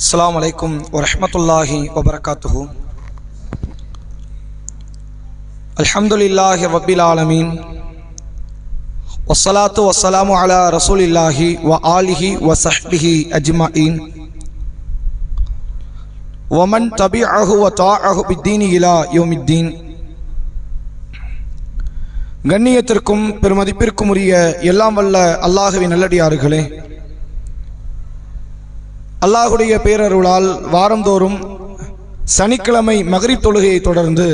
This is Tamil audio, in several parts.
अस्सलामु अलैकुम वरहमतुल्लाहि वबरकातुहु। अल्हम्दुलिल्लाहि रब्बिल आलमीन वस्सलातु वस्सलामु अला रसूलिल्लाहि व आलिहि व सहबिहि अजमाइन व मन तबिअहु व ताअहु बिद्दीन इला यौमिद्दीन। கண்ணியத்திற்கும் பெருமதிப்பிற்கும் உரிய எல்லாம் வல்ல அல்லாஹ்வின் நல்லடியார்களே, அல்லாஹுடைய பேரருளால் வாரந்தோறும் சனிக்கிழமை மக்ரிப் தொழுகையை தொடர்ந்து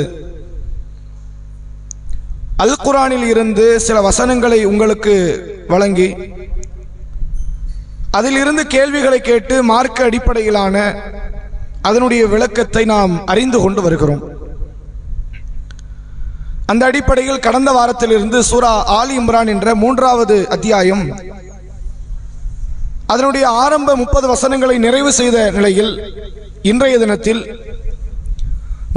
அல் குர்ஆனில் இருந்து சில வசனங்களை உங்களுக்கு வழங்கி அதிலிருந்து கேள்விகளை கேட்டு மார்க்க அடிப்படையிலான அதனுடைய விளக்கத்தை நாம் அறிந்து கொண்டு வருகிறோம். அந்த அடிப்படையில் கடந்த வாரத்திலிருந்து சூரா ஆலி இம்ரான் என்ற 3வது அத்தியாயம் அதனுடைய ஆரம்ப 30 வசனங்களை நிறைவு செய்த நிலையில் இன்றைய தினத்தில்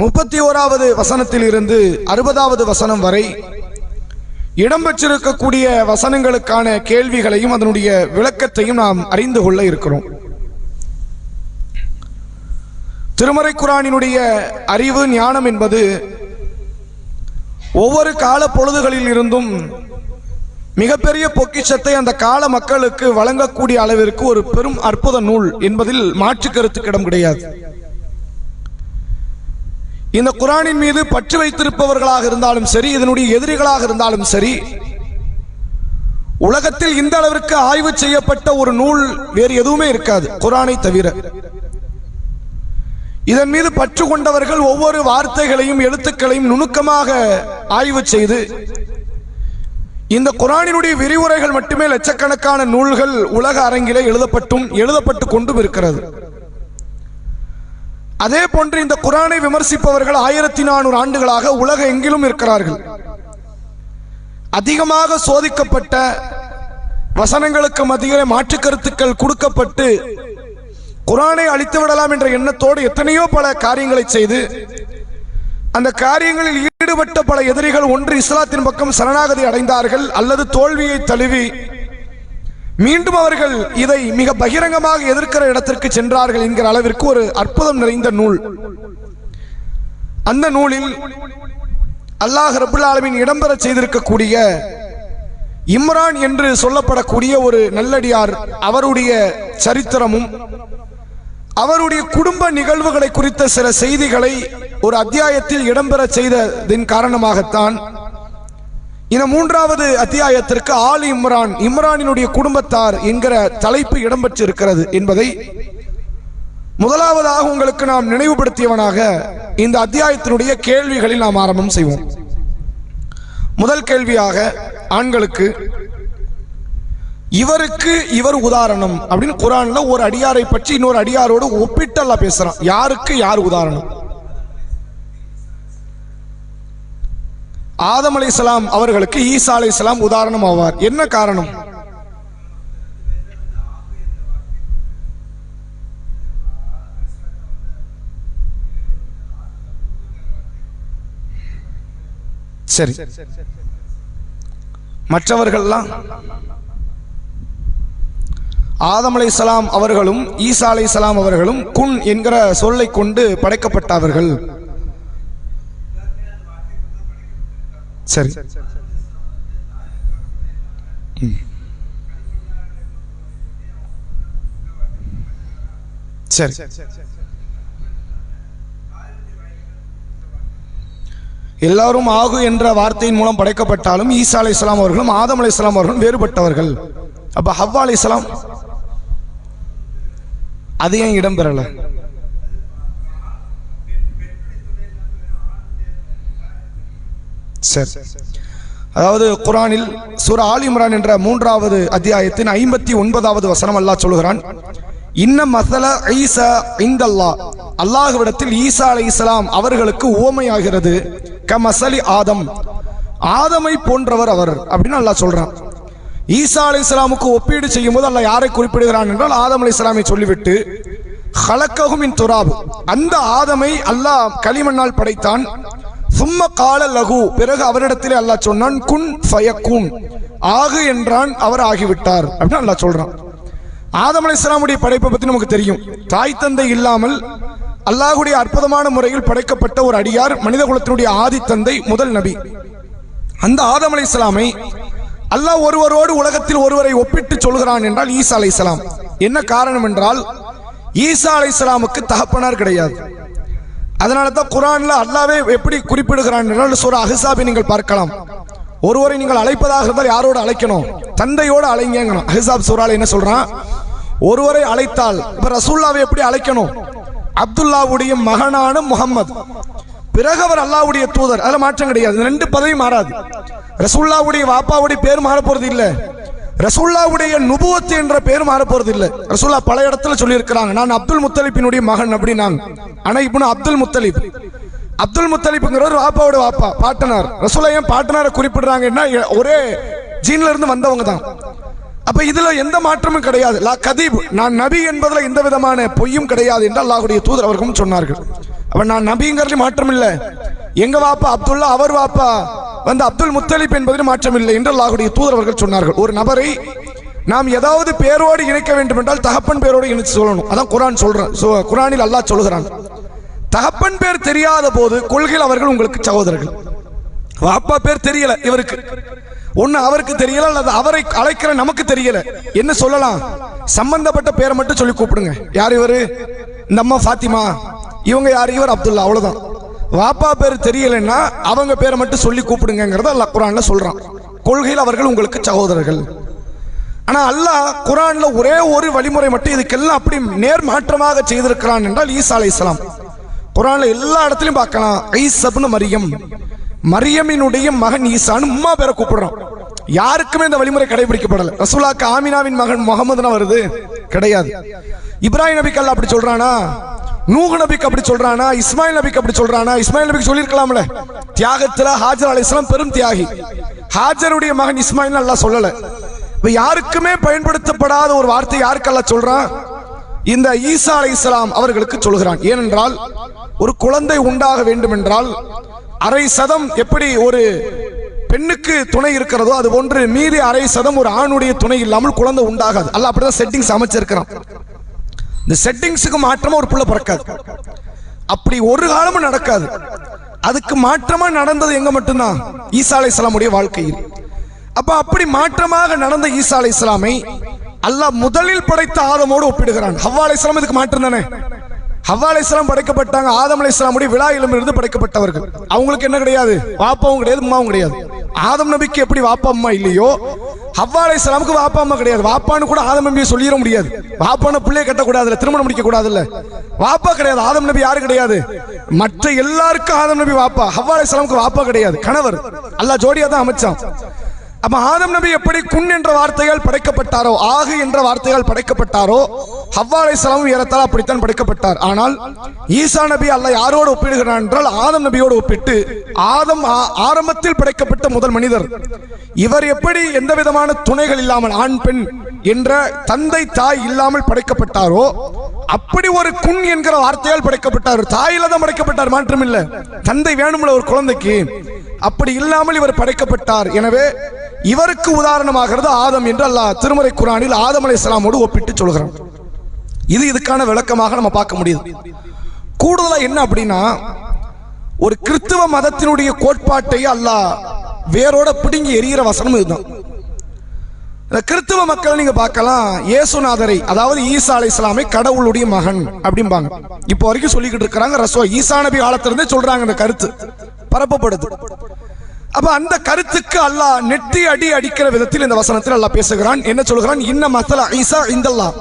31வது வசனத்தில் இருந்து 60வது வசனம் வரை இடம்பெற்றிருக்கக்கூடிய வசனங்களுக்கான கேள்விகளையும் அதனுடைய விளக்கத்தையும் நாம் அறிந்து கொள்ள இருக்கிறோம். திருமறை குர்ஆனினுடைய அறிவு ஞானம் என்பது ஒவ்வொரு கால பொழுதுகளில் இருந்தும் மிகப்பெரிய பொக்கிஷத்தை அந்த கால மக்களுக்கு வழங்கக்கூடிய அளவிற்கு ஒரு பெரும் அற்புத நூல் என்பதில் மாற்று கருத்துக்கு இடம் கிடையாது. இந்த குர்ஆனின் மீது பற்று வைத்திருப்பவர்களாக இருந்தாலும் சரி, இதனுடைய எதிரிகளாக இருந்தாலும் சரி, உலகத்தில் இந்த அளவிற்கு ஆய்வு செய்யப்பட்ட ஒரு நூல் வேறு எதுவுமே இருக்காது குர்ஆனை தவிர. இதன் மீது பற்று கொண்டவர்கள் ஒவ்வொரு வார்த்தைகளையும் எழுத்துக்களையும் நுணுக்கமாக ஆய்வு செய்து இந்த குர்ஆனினுடைய விரிவுரைகள் மட்டுமே லட்சக்கணக்கான நூல்கள் உலக அரங்கிலே எழுதப்பட்டு கொண்டும் இருக்கிறது. அதே போன்று இந்த குர்ஆனை விமர்சிப்பவர்கள் 1400 ஆண்டுகளாக உலக எங்கிலும் இருக்கிறார்கள். அதிகமாக சோதிக்கப்பட்ட வசனங்களுக்கு மத்தியிலே மாற்று கருத்துக்கள் கொடுக்கப்பட்டு குர்ஆனை அழித்து விடலாம் என்ற எண்ணத்தோடு எத்தனையோ பல காரியங்களை செய்து அந்த காரியங்களில் ஈடுபட்ட பல எதிரிகள் ஒன்று இஸ்லாத்தின் பக்கம் சரணாகதி அடைந்தார்கள் அல்லது தோல்வியை தழுவி மீண்டும் அவர்கள் இதை மிக பகிரங்கமாக எதிர்க்கிற இடத்திற்கு சென்றார்கள் என்கிற அளவிற்கு ஒரு அற்புதம் நிறைந்த நூல். அந்த நூலில் அல்லாஹ் ரப்புல் ஆலமீன் இடம்பெற செய்திருக்கக்கூடிய இம்ரான் என்று சொல்லப்படக்கூடிய ஒரு நல்லடியார், அவருடைய சரித்திரமும் அவருடைய குடும்ப நிகழ்வுகளை குறித்த சில செய்திகளை ஒரு அத்தியாயத்தில் இடம்பெற செய்ததின் காரணமாகத்தான் இந்த 3வது அத்தியாயத்திற்கு ஆலி இம்ரான், இம்ரானினுடைய குடும்பத்தார் என்கிற தலைப்பு இடம்பெற்றிருக்கிறது என்பதை முதலாவதாக உங்களுக்கு நாம் நினைவுபடுத்தியவனாக இந்த அத்தியாயத்தினுடைய கேள்விகளில் நாம் ஆரம்பம் செய்வோம். முதல் கேள்வியாக ஆண்களுக்கு, இவருக்கு இவர் உதாரணம் அப்படின்னு குர்ஆன்ல ஒரு அடியாரை பற்றி இன்னொரு அடியாரோடு ஒப்பிட்டு அல்லாஹ் பேசுறான். யாருக்கு யார் உதாரணம்? ஆதம் அலைஹிஸ்ஸலாம் அவர்களுக்கு ஈசா அலைஹிஸ்ஸலாம் உதாரணம் ஆவார். என்ன காரணம்? சரி, மற்றவர்கள்லாம் ஆதம் அலைஹிஸ்ஸலாம் அவர்களும் ஈசா அலைஹிஸ்ஸலாம் அவர்களும் குன் என்கிற சொல்லை கொண்டு படைக்கப்பட்டவர்கள். சரி, சரி, எல்லாரும் ஆகு என்ற வார்த்தையின் மூலம் படைக்கப்பட்டாலும் ஈசா அலைஹிஸ்ஸலாம் அவர்களும் ஆதம் அலைஹிஸ்ஸலாம் அவர்களும் வேறுபட்டவர்கள். அப்ப ஹவ்வா அலைஹிஸ்ஸலாம் அது ஏன் இடம்பெறல? சரி, அதாவது குர்ஆனில் சூரா ஆலி இம்ரான் என்ற 3வது அத்தியாயத்தின் 59வது வசனம் அல்லாஹ் சொல்கிறான், இன்ன மஸல ஈசா இந்தல்லாஹ், அல்லாஹ்விடத்தில் ஈசா அலைஹிஸ்ஸலாம் அவர்களுக்கு உவமையாகிறது கமஸலி ஆதம், ஆதமை போன்றவர் அவர் அப்படின்னு அல்லாஹ் சொல்றான். ஈசா அலைஹிஸ்ஸலாமுக்கு ஒப்பீடு செய்யும் போது அல்லாஹ் யாரை குறிப்பிடுகிறான் என்றால் ஆதம் அலைஹிஸ்ஸலாமை சொல்லிவிட்டு ஹலக்கஹு மின் துராப், அந்த ஆதமை அல்லாஹ் களிமண்ணால் படைத்தான். சும்ம கால லகு, பிறகு அவரிடத்திலே அல்லாஹ் சொன்னான் குன் ஃபயகுன், ஆகு என்றான், அவர் ஆகிவிட்டார் அப்படின்னு அல்லாஹ் சொல்றான். ஆதம் அலைஹிஸ்ஸலாமுடைய படைப்பை பற்றி நமக்கு தெரியும். தாய் தந்தை இல்லாமல் அல்லாஹ்வுடைய அற்புதமான முறையில் படைக்கப்பட்ட ஒரு அடியார், மனித குலத்தினுடைய ஆதி தந்தை, முதல் நபி. அந்த ஆதம் அலைஹிஸ்ஸலாமை அல்லாஹ் ஒருவரோடு உலகத்தில் ஒருவரை ஒப்பிட்டு சொல்கிறான் என்றால் ஈசா அலைஹிஸ்ஸலாம். என்ன காரணம் என்றால் ஈசா அலைஹிஸ்ஸலாமுக்கு தகப்பனார் கிடையாது. அதனால தான் குர்ஆன்ல அல்லாஹ்வே எப்படி குறிப்பிடுகிறான் என்றால் சூரா அஹ்ஸாபை நீங்கள் பார்க்கலாம். ஒருவரை நீங்கள் அழைப்பதாக இருந்தால் யாரோடு அழைக்கணும்? தந்தையோடு அழைங்கங்கணும். அஹ்ஸாப் சூரால என்ன சொல்றான்? ஒருவரை அழைத்தால் இப்ப ரசூலுல்லாவை எப்படி அழைக்கணும்? அப்துல்லாவுடைய மகனான முஹம்மது, பிறகு அவர் அல்லாஹ்வுடைய தூதர். அதுல மாற்றம் கிடையாது. ரெண்டு பதவி மாறாது. ரசூலுல்லாவுடைய வாப்பாவுடைய பேர் மாற போறது இல்ல, ரசூலுல்லாவுடைய நுபுவத் என்ற பேர் மாற போறது இல்ல. ரசூலுல்லாஹ் பல இடத்துல சொல்லி இருக்கிறாங்க, நான் அப்துல் முத்தலிபினுடைய மகன் அப்படின்னாங்க. ஆனா இப்னு அப்துல் முத்தலிப், அப்துல் முத்தலிப்ங்கிறவர் வாப்பாவோட வாப்பா, பாட்டனார். ரசூலுல்லாஹ் ஏன் பாட்டனாரை குறிப்பிடுறாங்கன்னா ஒரே ஜீன்ல இருந்து வந்தவங்க தான். அப்ப இதுல எந்த மாற்றமும் கிடையாது. லா கதீப், நான் நபி என்பதுல எந்த விதமான பொய்யும் கிடையாது என்று அல்லாஹ்வுடைய தூதர் அவர்களும் சொன்னார்கள். அப்ப நான் நபிங்கிறதுல மாற்றம் இல்லை. எங்க வாப்பா அப்துல்லா, அவர் வாப்பா வந்து அப்துல் முத்தலிப் என்பதில் மாற்றம் இல்லை என்று அல்லாஹ்வுடைய தூதர் அவர்கள் சொன்னார்கள். ஒரு நபரை நாம் ஏதாவது பேரோடு இணைக்க வேண்டும் என்றால் தகப்பன் பேரோடு இணைச்சு சொல்லணும். அதான் குர்ஆன் சொல்றான். குர்ஆனில் அல்லாஹ் சொல்கிறான், தகப்பன் பேர் தெரியாத போது கொள்கையில் அவர்கள் உங்களுக்கு சகோதரர்கள். வாப்பா பேர் தெரியல இவருக்கு, ஒண்ணு அவருக்கு தெரியல அல்லது அவரை அழைக்கிற நமக்கு தெரியல. என்ன சொல்லலாம்? சம்பந்தப்பட்ட பேரை மட்டும் சொல்லி கூப்பிடுங்க. யார் இவரு? இந்த அம்மா ஃபாத்திமா, இவங்க யார்? இவர் அப்துல்லா. அவ்வளவுதான். வாப்பா பேர் தெரியலன்னா அவங்க பேரை மட்டும் சொல்லி கூப்பிடுங்கிறத அல்லாஹ் குர்ஆன்ல சொல்றான். கொள்கையில் அவர்கள் உங்களுக்கு சகோதரர்கள். ஆனா அல்லாஹ் குர்ஆன்ல ஒரே ஒரு வழிமுறை மட்டும் இதுக்கெல்லாம் அப்படி நேர் மாற்றமாக செய்திருக்கிறான் என்றால் ஈசா அலைஹிஸ்ஸலாம். குர்ஆன்ல எல்லா இடத்துலயும் பார்க்கலாம், ஈசா இப்னு மரியம், மரியமினுடைய மகன் ஈசான்னு உம்மா பேரை கூப்பிடுறோம். யாருக்குமே இந்த வழிமுறை கடைபிடிக்கப்படல. ரசூலுல்லாஹ்க்கு ஆமினாவின் மகன் முகமதுனா வருது கிடையாது. இப்ராஹிம் நபிக்கு அல்லாஹ் அப்படி சொல்றானா? நூஹ் நபிக்கு அப்படி சொல்றானா? இஸ்மாயில் நபிக்கு அப்படி சொல்றானா? இஸ்மாயில் நபிக்கு சொல்லியிருக்கலாம்ல. தியாகத்துல ஹாஜர் அலைஹிஸ்ஸலாம் பெரும் தியாகி. ஹாஜருடைய மகன் இஸ்மாயில் அல்லாஹ் சொல்லல. இப்ப யாருக்குமே பயன்படுத்தப்படாத ஒரு வார்த்தை யாருக்கு அல்லாஹ் சொல்றான்? இந்த ஈசா அலைஹிஸ்ஸலாம் அவர்களுக்கு சொல்கிறான். ஏனென்றால் ஒரு குழந்தை உண்டாக வேண்டும் என்றால் 1/2% எப்படி ஒரு பெண்ணுக்கு துணை இருக்கிறதோ அது போன்று மீதி 1/2% ஒரு ஆணுடைய துணை இல்லாமல் குழந்தை உண்டாகாது. அல்லாஹ் அப்படிதான் செட்டிங்ஸ் அமைச்சிருக்கிறான். இந்த செட்டிங்ஸுக்கு மாற்றமா ஒரு புள்ள பிறக்காது. அப்படி ஒரு காலமும் நடக்காது. அதுக்கு மாற்றமா நடந்தது எங்க மட்டும்தான்? ஈசா அலைஹிஸ்ஸலாமுடைய வாழ்க்கையில். அப்ப அப்படி மாற்றமாக நடந்த ஈசா அலைஹிஸ்ஸலாமை அல்லாஹ் முதலில் படைத்த ஆதமோடு ஒப்பிடுகிறான். ஹவ்வா அலைஹிஸ்ஸலாம் இதுக்கு மாற்றம் தானே. ஹவ்வா அலைஹிஸ்ஸலாம் படைக்கப்பட்டாங்க ஆதம் அலைஹிஸ்ஸலாமுடைய விலாயிலும் இருந்து படைக்கப்பட்டவர்கள். அவங்களுக்கு என்ன கிடையாது? வாப்பாவும் கிடையாது, அம்மாவும் கிடையாது. ஆதம் நபிக்கு எப்படி வாப்பா அம்மா இல்லையோ ஹவ்வா அலைஹிஸ்ஸலாமுக்கு வாப்பா அம்மா கிடையாது. வாப்பான்னு கூட ஆதம் நபியை சொல்லிட முடியாது. வாப்பான பிள்ளைய கட்டக்கூடாதுல்ல, திருமணம் முடிக்க கூடாதுல்ல. வாப்பா கிடையாது. ஆதம் நபி யாரு கிடையாது? மற்ற எல்லாருக்கும் ஆதம் நபி வாப்பா. ஹவ்வா அலைஹிஸ்ஸலாமுக்கு வாப்பா கிடையாது, கணவர். அல்லாஹ் ஜோடியா தான் அமைச்சான். அப்ப ஆதம் நபி எப்படி குன் என்ற வார்த்தையால் படைக்கப்பட்டாரோ, ஆகு என்ற வார்த்தையால் படைக்கப்பட்டாரோ, ஹவ்வா அலைஹிஸ்ஸலாம் ஏறத்தாழ அப்படித்தான் படைக்கப்பட்டார். ஆனால் ஈசா நபி அல்லாஹ் யாரோடு ஒப்பிடுகிறான் என்றால் ஆதம் நபியோடு ஒப்பிட்டு, ஆதம் ஆரம்பத்தில் படைக்கப்பட்ட முதல் மனிதர். இவர் எப்படி எந்த விதமான துணைகள் இல்லாமல், ஆண் பெண் என்ற தந்தை தாய் இல்லாமல் படைக்கப்பட்டாரோ அப்படி ஒரு குன் என்கிற வார்த்தையால் படைக்கப்பட்டார். தாயில தான் படைக்கப்பட்டார், மாற்றம் இல்ல. தந்தை வேணும்ல ஒரு குழந்தைக்கு, அப்படி இல்லாமல் இவர் படைக்கப்பட்டார். எனவே இவருக்கு உதாரணமாகிறது ஆதம் என்று அல்லாஹ் திருமறை குர்ஆனில் ஆதம் அலைஹிஸ்ஸலாமோடு ஒப்பிட்டு சொல்கிறான். இது இதுக்கான விளக்கமாக நம்ம பார்க்க முடியுது. கூடுதலா என்ன அப்படின்னா, ஒரு கிறிஸ்தவ மதத்தினுடைய கோட்பாட்டை அல்லாஹ் வேரோட பிடுங்கி எரிகிற வசனம் இதுதான். கிறிஸ்தவ மக்கள் நீங்க பார்க்கலாம், இயேசுநாதரை அதாவது ஈசா அலைஹிஸ்ஸலாமை கடவுளுடைய மகன் அப்படிம்பாங்க. இப்போ வரைக்கும் சொல்லிக்கிட்டு இருக்கிறாங்க. ஈசா நபி காலத்திலிருந்தே சொல்றாங்க. இந்த கருத்து பரப்பப்படுது. அப்ப அந்த கருத்துக்கு அல்லாஹ் நெட்டி அடி அடிக்கிற விதத்தில் இந்த வசனத்தில் அல்லாஹ் பேசுகிறான். என்ன சொல்கிறான்? இன்ன மஸல ஈசா இந்தல்லாஹ்,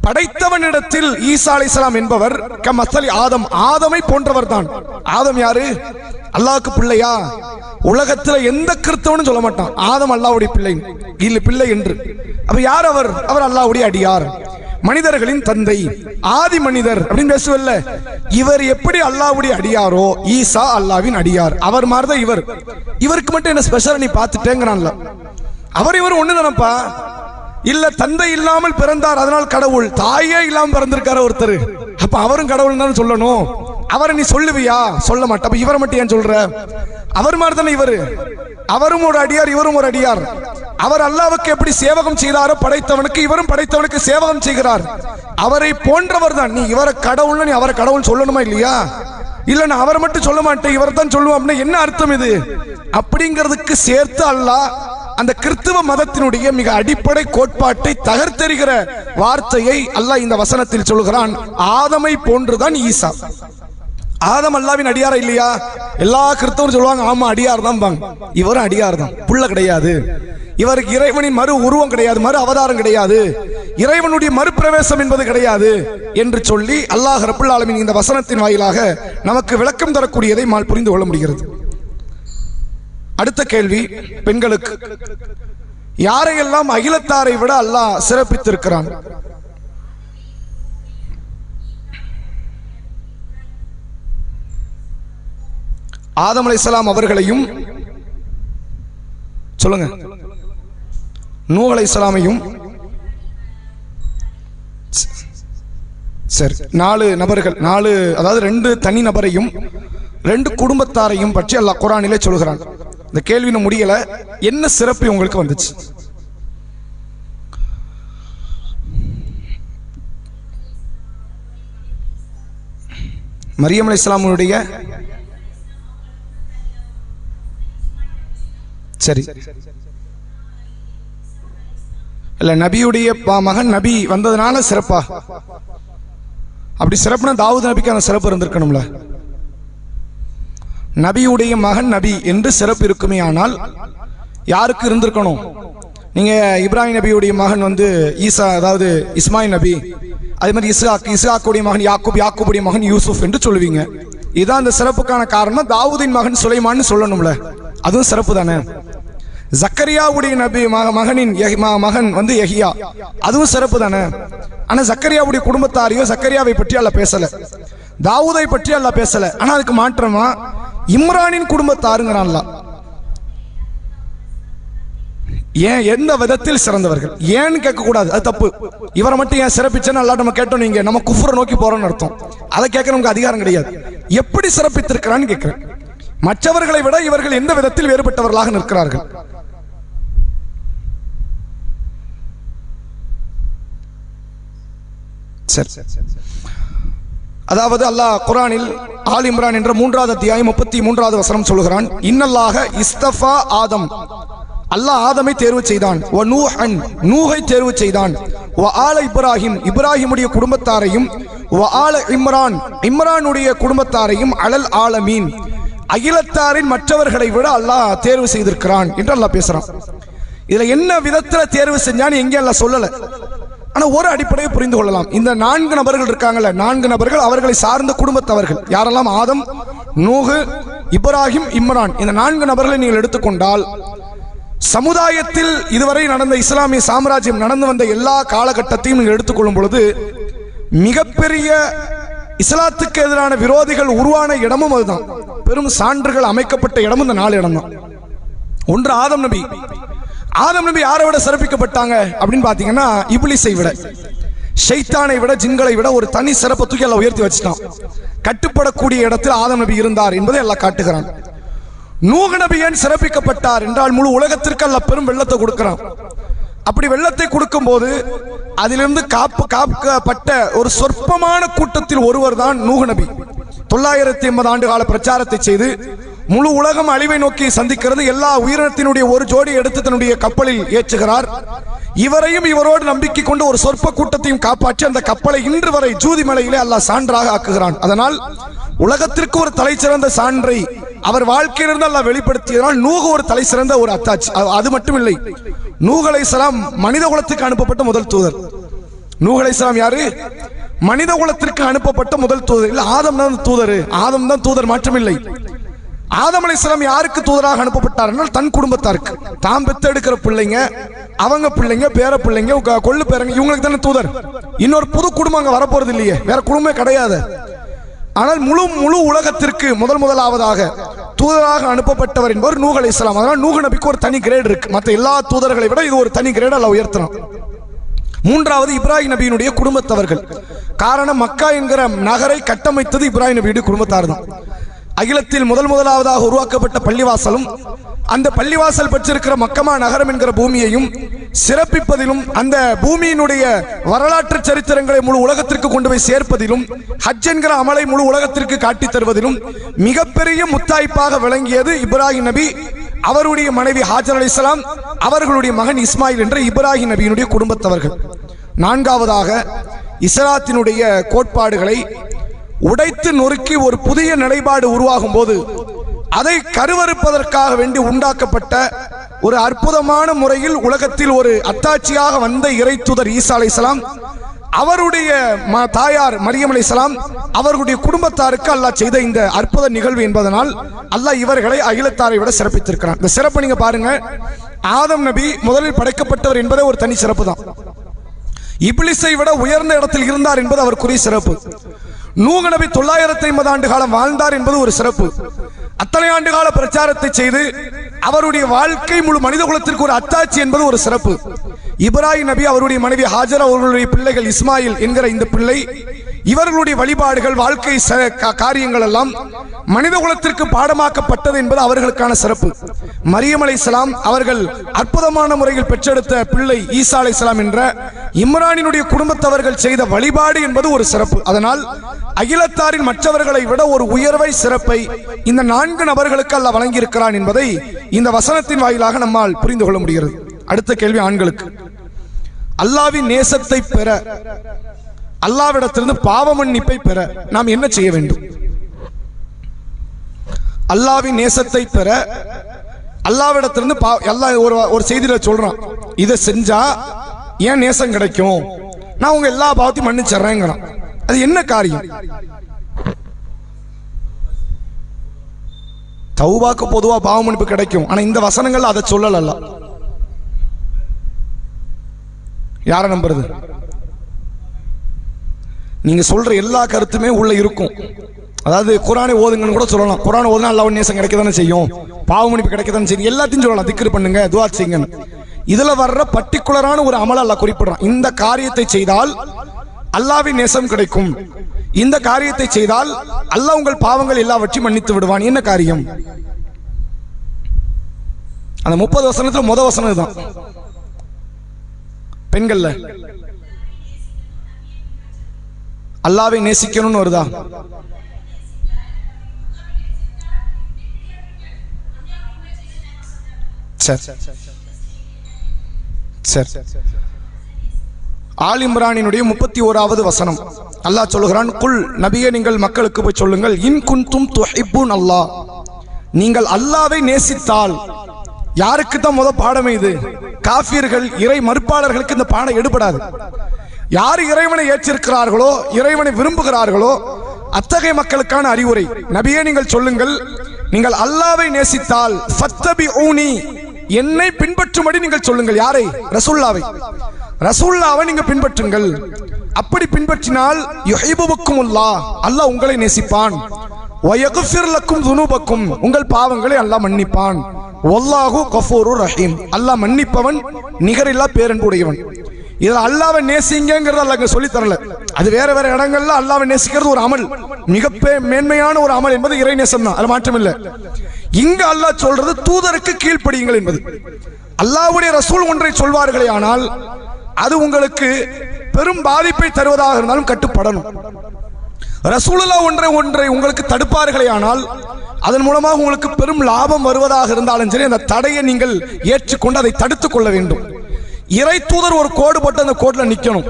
படைத்தவனிடத்தில் ஈசா அலைஹிஸ்ஸலாம் என்பவர் கமஸலி ஆதம், ஆதமை போன்றவர் தான். ஆதம் யாரு? அல்லாஹ்வுக்கு பிள்ளையா? உலகத்துல எந்த கிறிஸ்தவனும் சொல்ல மாட்டான் ஆதம் அல்லாஹ்வுடைய பிள்ளை இல்ல பிள்ளை என்று. அப்ப யார் அவர்? அவர் அல்லாஹ்வுடைய அடியார், மனிதர்களின் தந்தை, ஆதி மனிதர் அப்படின்னு பேசுவல்ல. இவர் எப்படி அல்லாஹ்வுடைய அடியாரோ ஈசா அல்லாஹ்வின் அடியார். அவர் மாதிரிதான் இவர். இவருக்கு மட்டும் என்ன ஸ்பெஷல் நீ பார்த்துட்டேங்கிறான்ல. அவர் இவர் ஒண்ணு தானப்பா. இல்ல தந்தை இல்லாமல் பிறந்தார் அதனால் கடவுள், தாயே இல்லாமல் பிறந்திருக்காரு ஒருத்தர், அப்ப அவரும் கடவுள் தான் சொல்லணும். அவரை நீ சொல்லுவியா? சொல்ல மாட்ட. அப்ப இவரை மட்டும் ஏன் சொல்ற? அவர் மாதிரி தானே இவரு. அவரும் ஒரு அடியார், இவரும் ஒரு அடியார். அவர் அல்லாஹ்வுக்கு எப்படி சேவகம் செய்தாரோ படைத்தவனுக்கு, இவரும் படைத்தவனுக்கு சேவகம் செய்கிறார். அவரை போன்றவர் தான். நீ இவரை கடவுள்னு நீ அவரை கடவுள் சொல்லணுமா இல்லையா? இல்ல நான் அவரை மட்டும் சொல்ல மாட்டேன், இவரை தான் சொல்லுவோம் அப்படின்னா என்ன அர்த்தம் இது? அப்படிங்கிறதுக்கு சேர்த்து அல்லாஹ் அந்த கிறிஸ்துவ மதத்தினுடைய மிக அடிப்படை கோட்பாட்டை தகர்த்தெறிகிற வார்த்தையை அல்லாஹ் இந்த வசனத்தில் சொல்கிறான். ஆதமை போன்றுதான் ஈசா. ஆதம் அல்லாவின் அடியாரா இல்லையா? எல்லா கிறிஸ்தவரும் சொல்லுவாங்க ஆமா அடியார் தான் பாங்க. இவரும் அடியார் தான், புள்ள கிடையாது. இவருக்கு இறைவனின் மறு உருவம் கிடையாது, மறு அவதாரம் கிடையாது, இறைவனுடைய மறுபிரவேசம் என்பது கிடையாது என்று சொல்லி அல்லாஹ் ரப்புல் ஆலமீன் இந்த வசனத்தின் வாயிலாக நமக்கு விளக்கம் தரக்கூடியதை மால் புரிந்து கொள்ள முடிகிறது. அடுத்த கேள்வி பெண்களுக்கு. யாரையெல்லாம் அகிலத்தாரை விட அல்லாஹ் சிறப்பித்திருக்கிறான்? ஆதம் அலைஹிஸ்ஸலாம் அவர்களையும் சொல்லுங்க, நூஹ் அலைஹிஸ்ஸலாமையும், சரி 4 நபர்கள், 4 அதாவது 2 தனி நபரையும் 2 குடும்பத்தாரையும் பற்றி அல்லாஹ் குர்ஆனிலே சொல்கிறான். இந்த கேள்வி முடியல. என்ன சிறப்பு உங்களுக்கு வந்துச்சு? மரியம் அலைஹிஸ்ஸலாமுடைய சரி இல்ல நபியுடைய மகன் நபி வந்ததுனால சிறப்பா? அப்படி சிறப்புனா தாவூத் நபிக்கு அந்த சிறப்பு இருந்திருக்கணும்ல. நபியுடைய மகன் நபி என்று சிறப்பு இருக்குமே, ஆனால் யாருக்கு இருந்திருக்கணும்? நீங்க இப்ராஹிம் நபியுடைய மகன் ஈசா, அதாவது இஸ்மாயில் நபி. அதே மாதிரி இஸ்ஹாக்குடைய மகன் யாக்கூப், யாக்கூபுடைய மகன் யூசுப் என்று சொல்லுவீங்க. இதுதான் அந்த சிறப்புக்கான காரணம். தாவூதின் மகன் சுலைமான் சொல்லணும்ல, அதுவும் சிறப்பு தானே. ஜக்கரியாவுடைய நபி மகனின் மகன் யஹியா, அதுவும் சிறப்பு தானே. ஆனா ஜக்கரியாவுடைய குடும்பத்தாரையோ ஜக்கரியாவை பற்றி அல்லாஹ் பேசல, தாவூதை பற்றி அல்லாஹ் பேசல. ஆனா அதுக்கு மாற்றமா இம்ரானின் குடும்பத்தாருங்கிறான்ல. ஏன், எந்த விதத்தில் சிறந்தவர்கள் ஏன்னு கேட்க கூடாது, அது தப்பு. இவரை மட்டும் ஏன் சிறப்பிச்சேன்னு அல்லாஹ் நம்ம கேட்டோம், நீங்க நம்ம குஃப்ரை நோக்கி போறோம்னு அர்த்தம். அதை கேட்க நமக்கு அதிகாரம் கிடையாது. எப்படி சிறப்பித்திருக்கிறான்னு கேட்கிறேன். மற்றவர்களை விட இவர்கள் எந்த விதத்தில் வேறுபட்டவர்களாக நிற்கிறார்கள்? அதாவது அல்லாஹ் குர்ஆனில் ஆல் இம்ரான் என்ற 3வது அத்தியாயம் 33வது வசனம் சொல்கிறான். இன்னல்லாஹ இஸ்தஃபா ஆதம், அல்லாஹ் ஆதமை தேர்வு செய்தான். வ நூஹன், நூஹை தேர்வு செய்தான். வ ஆல இப்ராஹிம், இப்ராஹிமுடைய குடும்பத்தாரையும். வ ஆல இம்ரான், இம்ரானுடைய குடும்பத்தாரையும். அலல் ஆலமீன், அகிலத்தாரின் மற்றவர்களை விட அல்லாஹ் தேர்வு செய்திருக்கிறான் என்று அல்லாஹ் பேசுறான். இதுல என்ன விதத்துல தேர்வு செஞ்சான்னு எங்கே அல்லாஹ் சொல்லல. ஆனா ஒரு அடிப்படையை புரிந்து கொள்ளலாம். இந்த 4 நபர்கள் இருக்காங்கல்ல, 4 நபர்கள் அவர்களை சார்ந்த குடும்பத்தவர்கள். யாரெல்லாம்? ஆதம், நூஹ், இப்ராஹிம், இம்ரான். இந்த 4 நபர்களை நீங்கள் எடுத்துக்கொண்டால் சமுதாயத்தில் இதுவரை நடந்த இஸ்லாமிய சாம்ராஜ்யம் நடந்து வந்த எல்லா காலகட்டத்தையும் நீங்கள் எடுத்துக்கொள்ளும் பொழுது மிகப்பெரிய இஸ்லாத்துக்கு எதிரான விரோதிகள் உருவான இடமும் அதுதான். பெரும் சான்றுகள் அமைக்கப்பட்ட இடமும் இந்த 4 இடம் தான். ஒன்று ஆதம் நபி. ஆதம் நபி யாரை விட சிறப்பிக்கப்பட்டாங்க அப்படின்னு பாத்தீங்கன்னா இப்லீஸை விட, ஷைத்தானை விட, ஜின்களை விட ஒரு தனி சிறப்பை தூக்கி எல்லாம் உயர்த்தி வச்சுட்டான். கட்டுப்படக்கூடிய இடத்தில் ஆதம் நபி இருந்தார் என்பதை எல்லாம் காட்டுகிறான். நூஹ் நபி ஏன் சிறப்பிக்கப்பட்டார் என்றால் முழு உலகத்திற்கு அல்லாஹ் பெரும் வெள்ளத்தை கொடுக்கிறான். அப்படி வெள்ளத்தை கொடுக்கும் போது அதிலிருந்து காக்கப்பட்ட ஒரு சொற்பமான கூட்டத்தில் ஒருவர் தான் நூஹ் நபி. 980 ஆண்டு கால பிரச்சாரத்தை செய்து முழு உலகம் அழிவை நோக்கி சந்திக்கிறது. எல்லா உயிரினத்தினுடைய ஒரு ஜோடி எடுத்து தன்னுடைய கப்பலில் ஏற்றுகிறார். இவரையும் இவரோடு நம்பிக்கை கொண்டு ஒரு சொற்ப கூட்டத்தையும் காப்பாற்றி அந்த கப்பலை இன்று வரை ஜூதி மலையிலே அல்லாஹ் சான்றாக ஆக்குகிறான். அதனால் உலகத்திற்கு ஒரு தலை சிறந்த சான்றை அவர் வாழ்க்கையிலிருந்து அல்லாஹ் வெளிப்படுத்தியதனால் நூஹ் ஒரு தலை சிறந்த ஒரு அத்தாட்சி. அது மட்டும் இல்லை, நூஹ் அலைஹிஸ்ஸலாம் மனித குலத்துக்கு அனுப்பப்பட்ட முதல் தூதர். நூஹ் அலைஹிஸ்ஸலாம் யாரு? மனித குலத்திற்கு அனுப்பப்பட்ட முதல் தூதர். இல்ல, ஆதம் தான் தூதர். ஆதம் தான் தூதர், மாற்றமில்லை. ஆதம் அலைஹிஸ்ஸலாம் யாருக்கு தூதராக அனுப்பப்பட்டார் என்றால் தன் குடும்பத்தாருக்கு. தாம் பெத்தெடுக்கிற பிள்ளைங்க, அவங்க பிள்ளைங்க, பேர பிள்ளைங்க, கொள்ளு பேரங்க, இவங்களுக்கு தானே தூதர். இன்னொரு புது குடும்பம் அங்க வரப்போறது இல்லையே, வேற குடும்பமே கிடையாது. ஆனால் முழு உலகத்திற்கு முதலாவதாக தூதராக அனுப்பப்பட்டவர் என்பவர் நூஹ் அலைஹிஸ்ஸலாம். அதனால் நூஹ் நபிக்கு ஒரு தனி கிரேட் இருக்கு. மற்ற எல்லா தூதர்களை விட இது ஒரு தனி கிரேட் அல்லாஹ் உயர்த்தணும். 3வது இப்ராஹிம் நபியினுடைய குடும்பத்தவர்கள். காரணம், மக்கா என்கிற நகரை கட்டமைத்தது இப்ராஹிம் நபியுடைய குடும்பத்தார் தான். அகிலத்தில் முதலாவதாக உருவாக்கப்பட்ட பள்ளிவாசலும் அந்த பள்ளிவாசல் பெற்றிருக்கிற மக்கமா நகரம் என்கிற பூமியையும் சிறப்பிப்பதிலும், அந்த பூமியினுடைய வரலாற்று சரித்திரங்களை முழு உலகத்திற்கு கொண்டு போய் சேர்ப்பதிலும், ஹஜ் என்கிற அமலை முழு உலகத்திற்கு காட்டித் தருவதிலும் மிகப்பெரிய முத்தாய்ப்பாக விளங்கியது இப்ராஹிம் நபி, அவருடைய மனைவி ஹாஜர் அலைஹிஸ்ஸலாம், அவர்களுடைய மகன் இஸ்மாயில் என்ற இப்ராஹிம் நபியினுடைய குடும்பத்தவர்கள். நான்காவதாக, இஸ்லாத்தினுடைய கோட்பாடுகளை உடைத்து நொறுக்கி ஒரு புதிய நிலைப்பாடு உருவாகும் போது அதை கருவறுப்பதற்காக வேண்டி உண்டாக்கப்பட்ட ஒரு அற்புதமான முறையில் உலகத்தில் ஒரு அத்தாட்சியாக வந்த இறை தூதர் ஈசா அலைஹிஸ்ஸலாம், அவருடைய தாயார் மரியம் அலைஹிஸ்ஸலாம், அவர்களுடைய குடும்பத்தாருக்கு அல்லாஹ் செய்த இந்த அற்புத நிகழ்வு என்பதனால் அல்லாஹ் இவர்களை அகிலத்தாரை விட சிறப்பித்திருக்கிறான். இந்த சிறப்பு நீங்க பாருங்க, ஆதம் நபி முதலில் படைக்கப்பட்டவர் என்பதே ஒரு தனி சிறப்பு தான். இப்லிஸை விட உயர்ந்த இடத்தில் இருந்தார் என்பது அவருக்குரிய சிறப்பு. நூஹ் நபி 950 ஆண்டு காலம் வாழ்ந்தார் என்பது ஒரு சிறப்பு. அத்தனை ஆண்டு கால பிரச்சாரத்தை செய்து அவருடைய வாழ்க்கை முழு மனித குலத்திற்கு ஒரு அத்தாட்சி என்பது ஒரு சிறப்பு. இப்ராஹிம் நபி, அவருடைய மனைவி ஹாஜர், அவர்களுடைய பிள்ளைகள் இஸ்மாயில் என்கிற இந்த பிள்ளை, இவர்களுடைய வழிபாடுகள், வாழ்க்கை காரியங்கள் எல்லாம் மனித குலத்திற்கு பாடமாக்கப்பட்டது என்பது அவர்களுக்கான சிறப்பு. மரியம் அலைஹிஸ்ஸலாம் அவர்கள் அற்புதமான முறையில் பெற்றெடுத்த பிள்ளை ஈசா அலைஹிஸ்ஸலாம் என்ற இம்ரானினுடைய குடும்பத்தவர்கள் செய்த வழிபாடு என்பது ஒரு சிறப்பு. அதனால் அகிலத்தாரின் மற்றவர்களை விட ஒரு உயர்வை, சிறப்பை இந்த 4 நபர்களுக்கு அல்லாஹ் வழங்கியிருக்கிறான் என்பதை இந்த வசனத்தின் வாயிலாக நம்மால் புரிந்து கொள்ள முடிகிறது. அடுத்த கேள்வி ஆண்களுக்கு. அல்லாஹ்வின் நேசத்தை பெற, அல்லாஹ்விடத்திலிருந்து பாவ மன்னிப்பை பெற நாம் என்ன செய்ய வேண்டும்? அல்லாஹ்வின் நேசத்தை பெற அல்லாஹ்விடத்திலிருந்து அல்லாஹ் ஒரு செய்தியில சொல்றான், இதை செஞ்சா ஏன் நேசம் கிடைக்கும், நான் உங்க எல்லா பாவத்தையும் மன்னிச்சிடுறேங்கிறான். அது என்ன காரியம்? தௌபாக்கு பொதுவா பாவ மன்னிப்பு கிடைக்கும், ஆனா இந்த வசனங்கள் அதை சொல்லல. யார நம்புறது? நீங்க சொல்ற எல்லா கருத்துமே உள்ள இருக்கும். அதாவது குர்ஆனை ஓதுங்கன்னு கூட சொல்லலாம். குர்ஆனை ஓதுனா அல்லாஹ்வின் நேசம் கிடைக்கதானே செய்யும், பாவ மன்னிப்பு கிடைக்கதானே செய்யும், எல்லாத்தையும் சொல்லலாம். திக்ர் பண்ணுங்க, துஆ செய்யுங்க. இதுல வர்ற பர்டிகுலரான ஒரு அமல் அல்லாஹ் குறிப்பிடுறான். இந்த காரியத்தை செய்தால் அல்லாஹ்வின் நேசம் கிடைக்கும், இந்த காரியத்தை செய்தால் அல்லாஹ் உங்கள் பாவங்கள் எல்லாவற்றையும் மன்னித்து விடுவான். என்ன காரியம்? அந்த 30 வசனத்துல முதல் வசனம் தான். பெண்கள்ல அல்லாஹ்வை நேசிக்கணும்னு வருதா? ஆல் இம்ரானினுடைய 31வது வசனம் அல்லாஹ் சொல்கிறான், குல் நபியே நீங்கள் மக்களுக்கு போய் சொல்லுங்கள், இன் குன்தும் துஹிப்பூன் அல்லாஹ், நீங்கள் அல்லாஹ்வை நேசித்தால். யாருக்கு தான் முத பாடமே இது? காஃபிர்கள், இறை மறுப்பாளர்களுக்கு இந்த பாடம் எடுபடாது. யார் இறைவனை ஏற்றிருக்கிறார்களோ, இறைவனை விரும்புகிறார்களோ அத்தகைய மக்களுக்கான அறிவுரை. நபியே நீங்கள் சொல்லுங்கள், நீங்கள் அல்லாஹ்வை நேசித்தால் ஃபத்தபிஊனி, என்னை பின்பற்றும்படி நீங்கள் சொல்லுங்கள். யாரை? ரசூலுல்லாஹ்வை. ரசூலுல்லாஹ்வை நீங்க பின்பற்றுங்கள். அப்படி பின்பற்றினால் யுஹிபுக்குமுல்லாஹ், அல்லாஹ் உங்களை நேசிப்பான். வயக்ஃபிர் லக்கும் துனூபக்கும், உங்கள் பாவங்களை அல்லாஹ் மன்னிப்பான். வல்லாஹு கஃபூருர் ரஹீம், அல்லாஹ் மன்னிப்பவன், நிகரில்லா பேரன்புடையவன். இதில் அல்லாஹ்வை நேசிங்கிறது அல்லாஹ் சொல்லி தரல. அது வேற வேற இடங்கள்ல அல்லாஹ்வை நேசிக்கிறது ஒரு அமல், மிக மேன்மையான ஒரு அமல் என்பது இறை நேசம் தான், அது மாற்றம் இல்லை. இங்க அல்லாஹ் சொல்றது தூதருக்கு கீழ்ப்படியுங்கள் என்பது. அல்லாஹ்வுடைய ரசூல் ஒன்றை சொல்வார்களே ஆனால் அது உங்களுக்கு பெரும் பாதிப்பை தருவதாக இருந்தாலும் கட்டுப்படணும். ரசூலுல்லாஹ் ஒன்றை உங்களுக்கு தடுப்பார்களே ஆனால் அதன் மூலமாக உங்களுக்கு பெரும் லாபம் வருவதாக இருந்தாலும் சரி, அந்த தடையை நீங்கள் ஏற்றுக்கொண்டு அதை தடுத்துக் கொள்ள வேண்டும். இறை தூதர் ஒரு கோடு போட்டு அந்த கோட்ல நிக்கணும்.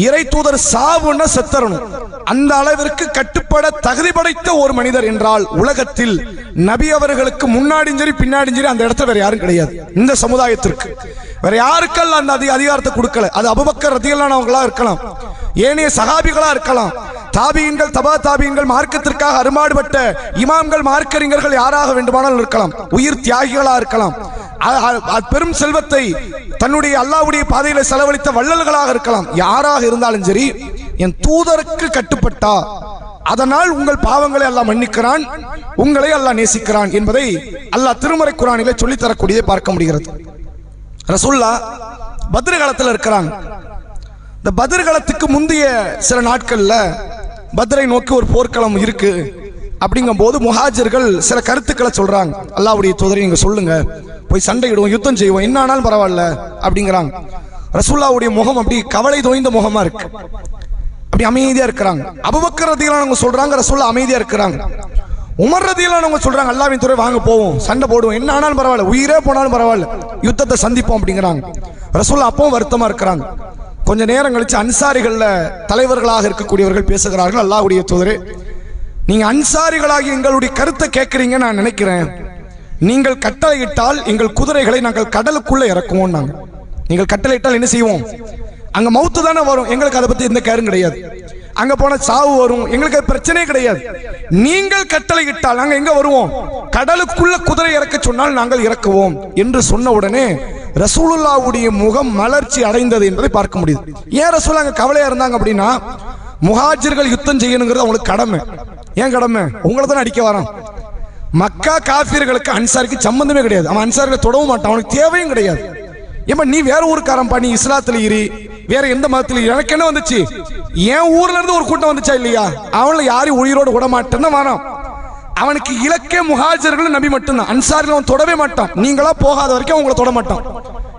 இறை தூதர் சாவுன்னா செத்தரணும். அந்த அளவிற்கு கட்டுப்பட தகுதி படைத்த ஒரு மனிதர் என்றால் உலகத்தில் நபி அவர்களுக்கு முன்னாடியும் சரி பின்னாடியும் சரி அந்த இடத்துல வேற யாரும் கிடையாது. இந்த சமுதாயத்திற்கு வேற யாருக்கல்ல அந்த அதிகாரத்தை கொடுக்கல. அது அபூபக்கர் ரலியல்லாஹு அன்ஹுவா இருக்கலாம், ஏனைய சஹாபிகளா இருக்கலாம், தாபீன்கள், தபா தாபீன்கள், மார்க்கத்திற்காக அருமாடுபட்ட இமாம்கள், மார்க்கறிஞர்கள் யாராக வேண்டுமானாலும் இருக்கலாம், உயிர் தியாகிகளா இருக்கலாம், பெரும் செல்வத்தை தன்னுடைய அல்லாஹ்வுடைய பாதையில செலவழித்த வள்ளல்களாக இருக்கலாம். யாராக இருந்தாலும் சரி, என் தூதருக்கு கட்டுப்பட்டா அதனால் உங்கள் பாவங்களை அல்லாஹ் மன்னிக்கிறான், உங்களை அல்லாஹ் நேசிக்கிறான் என்பதை அல்லாஹ் திருமறை குர்ஆனிலே சொல்லித் தரக்கூடியதை பார்க்க முடிகிறது. ரசூலுல்லாஹ் பத்ர் காலத்தில் இருக்கிறாங்க. இந்த பத்ர் களத்துக்கு முந்தைய சில நாட்கள்ல பத்ரை நோக்கி ஒரு போர்க்களம் இருக்கு அப்படிங்கும் போது முஹாஜிர்கள் சில கருத்துக்களை சொல்றாங்க. அல்லாஹ்வுடைய தூதரை நீங்க சொல்லுங்க, போய் சண்டையிடுவோம், யுத்தம் செய்வோம், என்ன ஆனாலும் பரவாயில்ல அப்படிங்கிறாங்க. ரசூலுல்லாஹ்வுடைய முகம் அப்படி கவலை தோய்ந்த முகமா இருக்கு, அப்படி அமைதியா இருக்கிறாங்க. அபூபக்கர் ரலியல்லாஹு சொல்றாங்க ரசூலுல்லாஹ் அமைதியா இருக்கிறாங்க. உமர் ரலியல்லாஹு சொல்றாங்க அல்லாஹ்வின் தூதரே வாங்க போவோம், சண்டை போடுவோம், என்ன ஆனாலும் பரவாயில்ல, உயிரே போனாலும் பரவாயில்ல, யுத்தத்தை சந்திப்போம் அப்படிங்கிறாங்க. ரசூலுல்லாஹ் அப்பவும் வருத்தமா இருக்கிறாங்க. கொஞ்ச நேரம் கழிச்சு அன்சாரிகள்ல தலைவர்களாக இருக்கக்கூடியவர்கள் பேசுகிறார்கள், அல்லாஹ்வுடைய தூதரே நீங்க அன்சாரிகளாகி எங்களுடைய கருத்தை கேட்கறீங்க, நான் நினைக்கிறேன் நீங்கள் கட்டளையிட்டால் எங்கள் குதிரைகளை நாங்கள் கடலுக்குள்ள இறக்குவோம். நாங்க நீங்கள் கட்டளையிட்டால் என்ன செய்வோம், அங்க மௌத்து தானே வரும், எங்களுக்கு அதை பத்தி எந்த கேரும் கிடையாது, அங்க போன சாவு வரும், எங்களுக்கு பிரச்சனையே கிடையாது. நீங்கள் கட்டளையிட்டால் நாங்க எங்க வருவோம், கடலுக்குள்ள குதிரை இறக்க சொன்னால் நாங்கள் இறக்குவோம் என்று சொன்ன உடனே ரசூலுல்லாஹ்வுடைய முகம் மலர்ச்சி அடைந்தது என்பதை பார்க்க முடியுது. ஏன் ரசூலுல்லாஹ் அங்க கவலையா இருந்தாங்க அப்படின்னா, முஹாஜிர்கள் யுத்தம் செய்யணுங்கிறது அவங்களுக்கு கடமை. ஏன் கடமை, உங்களை தான் அடிக்க வரான். மக்கா காஃபிர்களுக்கு அன்சாரிக்கு சம்பந்தமே கிடையாது, அவன் அன்சாரிகளை தொடவும் மாட்டான், அவனுக்கு தேவையும் கிடையாது. ஏமா நீ வேற ஊருக்காரன் பா, நீ இஸ்லாத்துல இரு, வேற எந்த மதத்துல எனக்கு என்ன வந்துச்சு, என் ஊர்ல இருந்து ஒரு கூட்டம் வந்துச்சா இல்லையா, அவங்கள யாரையும் உயிரோடு விட மாட்டேன்னு வரான். அவனுக்கு இலக்கே முஹாஜிர்கள் நபி மட்டும்தான், அன்சாரிகள் அவன் தொடவே மாட்டான். நீங்களா போகாத வரைக்கும் அவங்கள தொட மாட்டான்.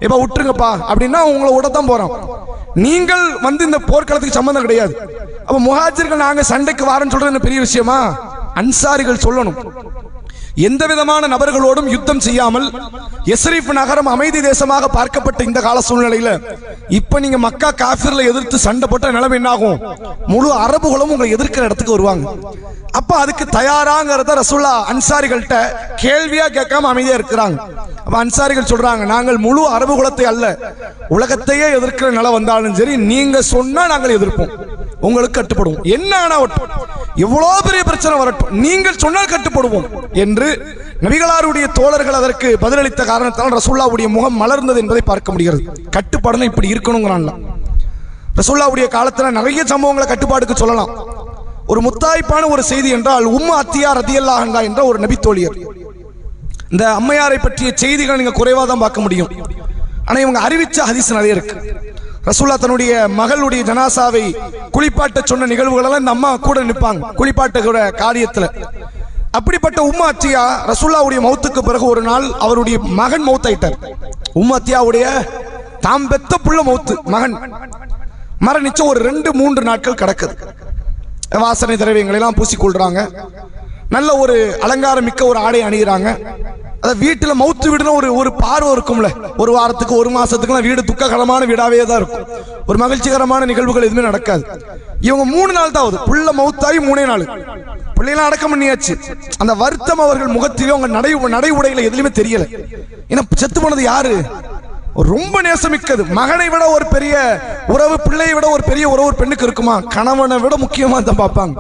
இப்ப விட்டுருங்கப்பா அப்படின்னா உங்களை விடத்தான் போறான். நீங்கள் வந்து இந்த போர்க்களத்துக்கு சம்பந்தம் கிடையாது. அப்ப முஹாஜிர்கள் நாங்க சண்டைக்கு வாரன்னு சொல்றது பெரிய விஷயமா, அன்சாரிகள் சொல்லணும். எந்த விதமான நபர்களோடும் யுத்தம் செய்யாமல் யஸ்ரிப் நகரம் அமைதி தேசமாக பார்க்கப்பட்ட இந்த கால சூழ்நிலையில இப்ப நீங்க மக்கா காஃபிர்ல எதிர்த்து சண்டை போட்ட நிலைமை என்ன ஆகும், முழு அரபுகளும் உங்களை எதிர்க்கிற இடத்துக்கு வருவாங்க. அப்ப அதுக்கு தயாராங்கிறத ரசூலுல்லாஹ் அன்சாரிகள்கிட்ட கேள்வியா கேட்காம அமைதியா இருக்கிறாங்க. அப்ப அன்சாரிகள் சொல்றாங்க, நாங்கள் முழு அரபு குலத்தை அல்ல உலகத்தையே எதிர்க்கிற நிலை வந்தாலும் சரி, நீங்க சொன்னா நாங்கள் எதிர்ப்போம், உங்களுக்கு கட்டுப்படுவோம், என்ன ஆனா எவ்வளவு பெரிய பிரச்சனை வரட்டும், நீங்கள் சொன்னால் கட்டுப்படுவோம் என்று நபிகளாருடைய தோழர்கள் அதற்கு பதிலளித்த காரணத்தால் ரசூலுல்லாஹ்வுடைய முகம் மலர்ந்தது என்பதை பார்க்க முடிகிறது. கட்டுப்பாடுனா இப்படி இருக்கணுங்கிறான்ல. ரசூலுல்லாஹ்வுடைய காலத்துல நிறைய சம்பவங்களை கட்டுப்பாடுக்கு சொல்லலாம். ஒரு முத்தாய்ப்பான ஒரு செய்தி என்றால் உம்மு அத்தியா ரலியல்லாஹு அன்ஹா என்ற ஒரு நபி தோழியர். இந்த அம்மையாரை பற்றிய செய்திகள் நீங்க குறைவா தான் பார்க்க முடியும், ஆனா இவங்க அறிவிச்ச ஹதீஸ் நிறைய இருக்கு. ரசூலுல்லாஹ் தன்னுடைய மகளுடைய ஜனாசாவை குளிப்பாட்ட சொன்ன நிகழ்வுகள் எல்லாம் இந்த அம்மா கூட நிற்பாங்க குளிப்பாட்டுகிற காரியத்துல. அப்படிப்பட்ட உம்மு அத்தியா ரசூலுல்லாஹ்வுடைய மௌத்துக்கு பிறகு ஒரு நாள் அவருடைய மகன் மௌத்தாயிட்டார். உம்மு அத்தியாவுடைய தாம் பெத்த புள்ள மௌத்து, மகன் மரணிச்ச ஒரு 2-3 நாட்கள் கிடக்குது. வாசனை திரவியங்களை எல்லாம் பூசிக்கொள்றாங்க, நல்ல ஒரு அலங்காரம் மிக்க ஒரு ஆடை அணிகிறாங்க. அத வீட்டுல மௌத்து வீடுனா ஒரு பார்வை இருக்கும்ல, ஒரு வாரத்துக்கு ஒரு மாசத்துக்குலாம் வீடு துக்ககரமான வீடாவே தான் இருக்கும், ஒரு மகிழ்ச்சிகரமான நிகழ்வுகள் எதுவுமே நடக்காது. இவங்க 3 நாள் தான் ஆகுது, புள்ள மௌத்தாயி 3 நாள் பிள்ளைலாம் அடக்கம் பண்ணியாச்சு. அந்த வருத்தம் அவர்கள் முகத்திலே அவங்க நடை உடையில எதுலையுமே தெரியல. ஏன்னா செத்து போனது யாரு, ரொம்ப நேசமிக்கது, மகனை விட ஒரு பெரிய உறவு, பிள்ளையை விட ஒரு பெரிய உறவு பெண்ணுக்கு இருக்குமா, கணவனை விட முக்கியமா தான் பார்ப்பாங்க.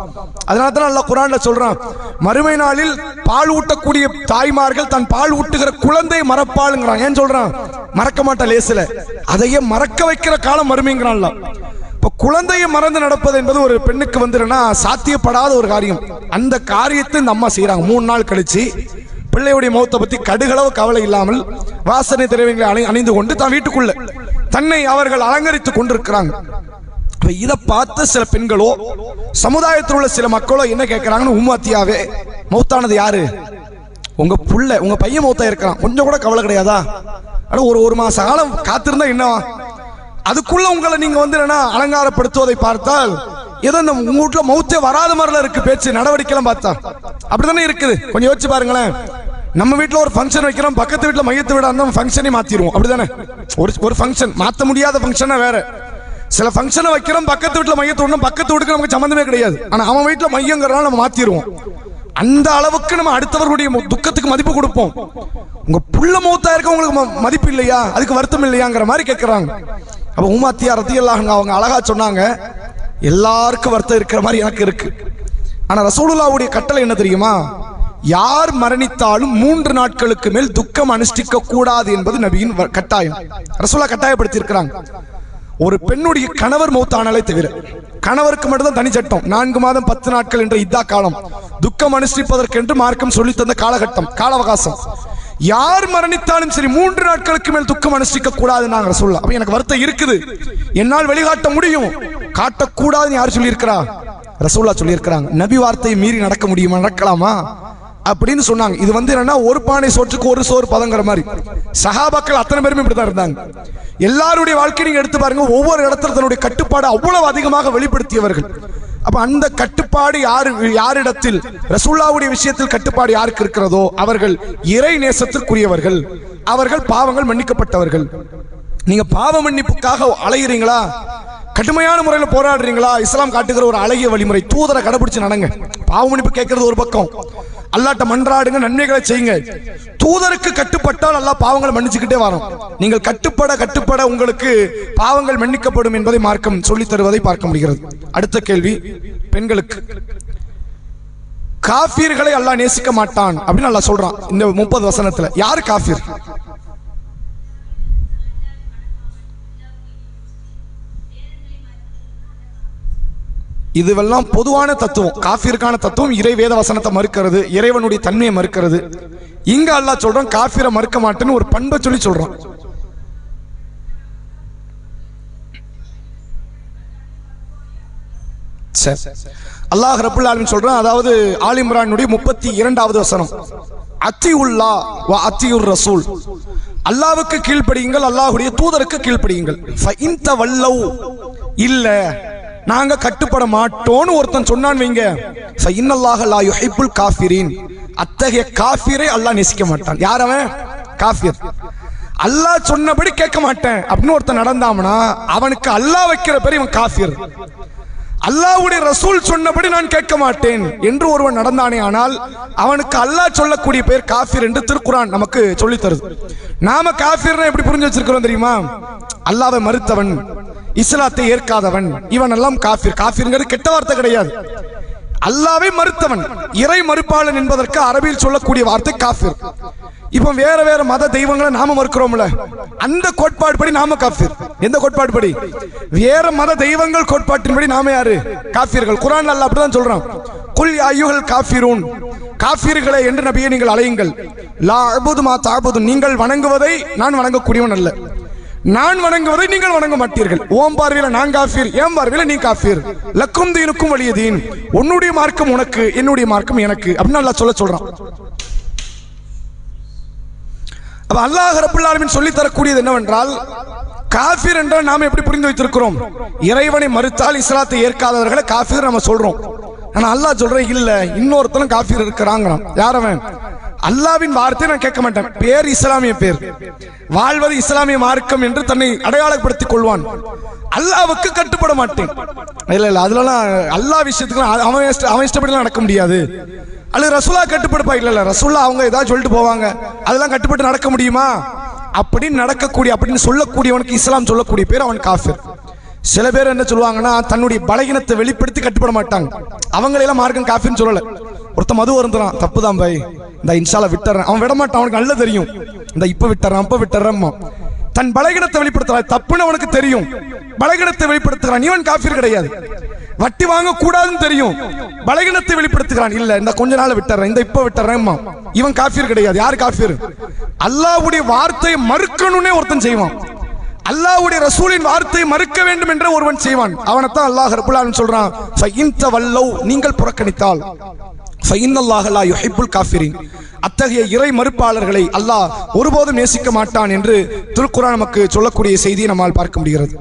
அதனால தான் அல்லாஹ் குர்ஆன்ல சொல்றான், மறுமை நாளில் பால் ஊட்டக்கூடிய தாய்மார்கள் தன் பால் ஊட்டுகிற குழந்தையை மறப்பாளுங்கிறான். ஏன் சொல்றான், மறக்க மாட்டா லேசுல, அதையே மறக்க வைக்கிற காலம் மறுமைங்கிறான்ல. இப்ப குழந்தையை மறந்து நடப்பது என்பது ஒரு பெண்ணுக்கு வந்துருன்னா சாத்தியப்படாத ஒரு காரியம். அந்த காரியத்தை இந்த அம்மா செய்யறாங்க. 3 நாள் கழிச்சு பிள்ளையுடைய மௌத்தை பத்தி கடுகளவு கவலை இல்லாமல் வாசனை திரவியங்களை அணிந்து கொண்டு தான் வீட்டுக்குள்ள தன்னை அவர்கள் அலங்கரித்துக் கொண்டிருக்கிறாங்க. இதை பார்த்து சில பெண்களோ சமுதாயத்தில் உள்ள சில மக்களோ என்ன கேட்கிறாங்கன்னு, உம்மு அத்தியாவே மௌத்தானது யாரு, உங்க புள்ள உங்க பையன் மௌத்தா இருக்கிறான், கொஞ்சம் கூட கவலை கிடையாதா, ஆனா ஒரு மாச காலம் காத்திருந்தா என்னவா, அதுக்குள்ள உங்களை நீங்க வந்து என்ன அலங்காரப்படுத்துவதை பார்த்தால் ஏதோ உங்க வீட்டுல மௌத்தே வராத மாதிரிலாம் இருக்கு பேச்சு நடவடிக்கை எல்லாம் பார்த்தா அப்படித்தானே இருக்குது. கொஞ்சம் யோசிச்சு பாருங்களேன், நம்ம வீட்டுல ஒரு ஃபங்க்ஷன் வைக்கிறோம், பக்கத்து வீட்டுல மையத்தை விட அந்த ஃபங்க்ஷனை மாத்திடுவோம், அப்படிதானே. ஒரு ஃபங்க்ஷன் மாத்த முடியாத ஃபங்க்ஷனா வேற, சில ஃபங்க்ஷனை வைக்கிறோம் பக்கத்து வீட்டுல மையத்தை விடணும், பக்கத்து வீட்டுக்கு நமக்கு சம்பந்தமே கிடையாது, ஆனா அவன் வீட்டுல மையங்கிறனால நம்ம மாத்திடுவோம். அந்த அளவுக்கு நம்ம அடுத்தவர்களுடைய துக்கத்துக்கு மதிப்பு கொடுப்போம். உங்க புள்ள மௌத்தா இருக்க உங்களுக்கு மதிப்பு இல்லையா, அதுக்கு வருத்தம் இல்லையாங்கிற மாதிரி கேட்கிறாங்க. அப்ப உம்மு அத்தியா ரலியல்லாஹு அன்ஹா அவங்க அழகா சொன்னாங்க, எல்லாருக்கும் வருத்தம் இருக்கிற மாதிரி எனக்கு இருக்கு, ஆனா ரசூலுல்லாஹ்வுடைய கட்டளை என்ன தெரியுமா, யார் மரணித்தாலும் 3 நாட்களுக்கு மேல் துக்கம் அனுஷ்டிக்க கூடாது என்பது நபியின் கட்டாயம். ரசூலுல்லாஹ் கட்டாயப்படுத்தி இருக்கிறாங்க. ஒரு பெண்ணுடைய கணவர் மௌத்தானாலே தவிர, கணவருக்கு மட்டும்தான் தனி சட்டம், 4 மாதம் 10 நாட்கள் என்ற இதா காலம் துக்கம் அனுஷ்டிப்பதற்கென்று மார்க்கம் சொல்லி தந்த காலகட்டம், கால அவகாசம். யார் மரணித்தாலும் சரி 3 நாட்களுக்கு மேல் துக்கம் அனுஷ்டிக்க கூடாது நாங்க சொல்லலாம். அப்ப எனக்கு வருத்தம் இருக்குது, என்னால் வெளிக்காட்ட முடியும், காட்டக்கூடாதுன்னு யார் சொல்லியிருக்கிறா? ரசூல்லா சொல்லியிருக்கிறாங்க. நபி வார்த்தையை மீறி நடக்க முடியுமா? நடக்கலாமா அப்படின்னு சொன்னாங்க. இது என்னன்னா ஒரு பானை சோற்றுக்கு ஒரு சோறு பதங்கிற மாதிரி. சஹாபாக்கள் அத்தனை பேருமே இப்படிதான் இருந்தாங்க. எல்லாருடைய வாழ்க்கை நீங்க எடுத்து பாருங்க, ஒவ்வொரு இடத்துல தன்னுடைய கட்டுப்பாடு அவ்வளவு அதிகமாக வெளிப்படுத்தியவர்கள். அப்ப அந்த கட்டுப்பாடு யாரிடத்தில், ரசூலுல்லாஹ்வுடைய விஷயத்தில் கட்டுப்பாடு யாருக்கு இருக்கிறதோ அவர்கள் இறை நேசத்திற்குரியவர்கள், அவர்கள் பாவங்கள் மன்னிக்கப்பட்டவர்கள். நீங்க பாவ மன்னிப்புக்காக அலைகிறீங்களா, கடுமையான முறையில் போராடுறீங்களா, இஸ்லாம் காட்டுகிற ஒரு அழகிய வழிமுறை, தூதரை கடைபிடிச்சு நடங்க. பாவ மன்னிப்பு கேட்கறது ஒரு பக்கம், அல்லாஹ்ட்ட மன்றாடுங்க, நன்மைகளை செய்யுங்க. தூதருக்கு கட்டுப்பட்டால் அல்லாஹ் பாவங்களை மன்னிச்சுக்கிட்டே வரும். நீங்கள் கட்டுப்பட உங்களுக்கு பாவங்கள் மன்னிக்கப்படும் என்பதை மார்க்கம் சொல்லி தருவதை பார்க்க முடிகிறது. அடுத்த கேள்வி பெண்களுக்கு. காஃபிர்களை அல்லாஹ் நேசிக்க மாட்டான் அப்படின்னு அல்லாஹ் சொல்றான் இந்த 30 வசனத்துல. யார் காஃபிர்? இதுவெல்லாம் பொதுவான தத்துவம், காஃபிருக்கான தத்துவம். இறை வேத வசனத்தை மறுக்கிறது, இறைவனுடைய தன்மையை மறுக்கிறது. இங்க அல்லாஹ் சொல்றான் காஃபிரை மறுக்க மாட்டேன்னு ஒரு பண்பை சொல்லி சொல்றான். அல்லாஹ் ரப்பல் ஆலமீன் சொல்றான், அதாவது ஆல் இம்ரானுடைய 32வது வசனம், அத்தியுல்லா வ அத்தியுர் ரசூல், அல்லாஹ்வுக்கு கீழ்ப்படியுங்கள், அல்லாஹ்வுடைய தூதருக்கு கீழ்ப்படியுங்கள். ஃபஇன் தவல்லவ், இல்ல நாங்க கட்டுப்பட மாட்டோம்னு ஒருத்தன் சொன்னான் வைங்க, ஃபஇன்னல்லாஹ லா யுஹிப்புல் காஃபிரீன், அத்தகைய காஃபிரை அல்லாஹ் நேசிக்க மாட்டான். யார் அவன்? காஃபிர். அல்லாஹ் சொன்னபடி கேட்க மாட்டேன் அப்படின்னு ஒருத்தன் நடந்தாமனா அவனுக்கு அல்லாஹ் வைக்கிற பேர் இவன் காஃபிர். அல்லாஹ்வுடைய ரசூல் சொன்னபடி நான் கேட்க மாட்டேன் என்று ஒருவன் நடந்தானே ஆனால் அவனுக்கு அல்லாஹ் சொல்லக்கூடிய பேர் காஃபிர் என்று திருக்குர்ஆன் நமக்கு சொல்லி தருது. நாம காஃபிர்னா எப்படி புரிஞ்சு வச்சிருக்கிறோம் தெரியுமா? அல்லாஹ்வை மறுத்தவன், இஸ்லாத்தை ஏற்காதவன், இவன் எல்லாம் காஃபிர். காஃபிர்ங்கிறது கெட்ட வார்த்தை கிடையாது. அல்லாஹ்வை மறுத்தவன், இறை மறுப்பாளன் என்பதற்கு அரபியில் சொல்லக்கூடிய வார்த்தை காஃபிர். இப்போ வேற வேற மத தெய்வங்களை நாம மறுக்கிறோம்ல, அந்த கோட்பாடு படி நாம காஃபிர். எந்த கோட்பாடு படி? வேற மத தெய்வங்கள் கோட்பாட்டின்படி நாம யாரு? காஃபிர்கள். குர்ஆன்ல அல்லாஹ் அப்படிதான் சொல்றான், குல் யா அய்யுஹல் காஃபிரூன், காஃபிர்களே என்று நபியே நீங்கள் அழையுங்கள். லா அஅ்புது மா தஅ்புதுன், நீங்கள் வணங்குவதை நான் வணங்கக்கூடியவன் அல்ல, நான் வணங்குவதை நீங்கள் வணங்க மாட்டீர்கள். ஓம் பார்வையில நான் காஃபிர், ஏன் பார்வையில நீ காஃபிர். லக்கும் தீனுக்கும் வலிய தீன், உன்னுடைய மார்க்கம் உனக்கு, என்னுடைய மார்க்கம் எனக்கு அப்படின்னு அல்லாஹ் சொல்றான். அப்ப அல்லாஹ் ரப்பல் ஆலமீன் சொல்லி தரக்கூடியது என்னவென்றால், காஃபிர் என்றால் நாம எப்படி புரிந்து வைத்திருக்கிறோம்? இறைவனை மறுத்தால் இஸ்லாத்தை ஏற்காதவர்களை காஃபிர் நம்ம சொல்றோம். ஆனா அல்லாஹ் சொல்றேன் இல்ல, இன்னொருத்தனும் காஃபிர் இருக்கிறாங்க. யாரவன்? அல்லாஹ்வின் வார்த்தை நான் கேட்க மாட்டேன், பேர் இஸ்லாமிய பேர், வாழ்வது இஸ்லாமிய மார்க்கம் என்று தன்னை அடையாளப்படுத்திக் கொள்வான். அல்லாஹ்வுக்கு கட்டுப்பட மாட்டேன். இல்ல இல்ல, அதுலலாம் அல்லாஹ் விஷயத்துக்கு அவன் இஷ்டப்படிலாம் நடக்க முடியாது. அல்லது ரசூலா கட்டுப்படுப்பா? இல்ல ரசூலா அவங்க ஏதாவது சொல்லிட்டு போவாங்க, அதெல்லாம் கட்டுப்பட்டு நடக்க முடியுமா? அப்படின்னு நடக்கக்கூடிய, அப்படின்னு சொல்லக்கூடியவனுக்கு இஸ்லாம் சொல்லக்கூடிய பேர் அவன் காஃபிர். சில பேர் என்ன சொல்லுவாங்கன்னா, தன்னுடைய பலகீனத்தை வெளிப்படுத்தி கட்டுப்பட மாட்டாங்க, அவங்களெல்லாம் மார்க்கம் காஃபின்னு சொல்லல. ஒருத்த மது வருந்துறான், தப்புதான் பாய், இந்த இன்ஷால்லா விட்டுறேன், அவன் விட மாட்டான், அவனுக்கு நல்லா தெரியும், இந்த இப்ப விட்டுறான் அப்ப விட்டுறேன். தன் பலகீனத்தை வெளிப்படுத்துறான், தப்புன்னு அவனுக்கு தெரியும், பலகீனத்தை வெளிப்படுத்துகிறான், இவன் காஃபிர் கிடையாது. வட்டி வாங்க கூடாதுன்னு தெரியும், பலகீனத்தை வெளிப்படுத்துகிறான், இல்ல இந்த கொஞ்ச நாள் விட்டுறேன், இந்த இப்ப விட்டுறேன், இவன் காஃபிர் கிடையாது. யார் காஃபிர்? அல்லாஹ்வுடைய வார்த்தையை மறுக்கணும்னே ஒருத்தன் செய்வான், அல்லாஹ்வுடைய ரசூலின் வார்த்தையை மறுக்க வேண்டும் என்ற ஒருவன் செய்வான். அவனைத்தான் அல்லாஹ் ரப்பல் ஆலமீன் சொல்றான், ஃபஇன் தவல்லவ், நீங்கள் புறக்கணித்தால், ஃபஇன்னல்லாஹ லா யுஹிப்புல் காஃபிரீன், அத்தகைய இறை மறுப்பாளர்களை அல்லாஹ் ஒருபோதும் நேசிக்க மாட்டான் என்று திருக்குர்ஆன் நமக்கு சொல்லக்கூடிய செய்தியை நம்மால் பார்க்க முடிகிறது.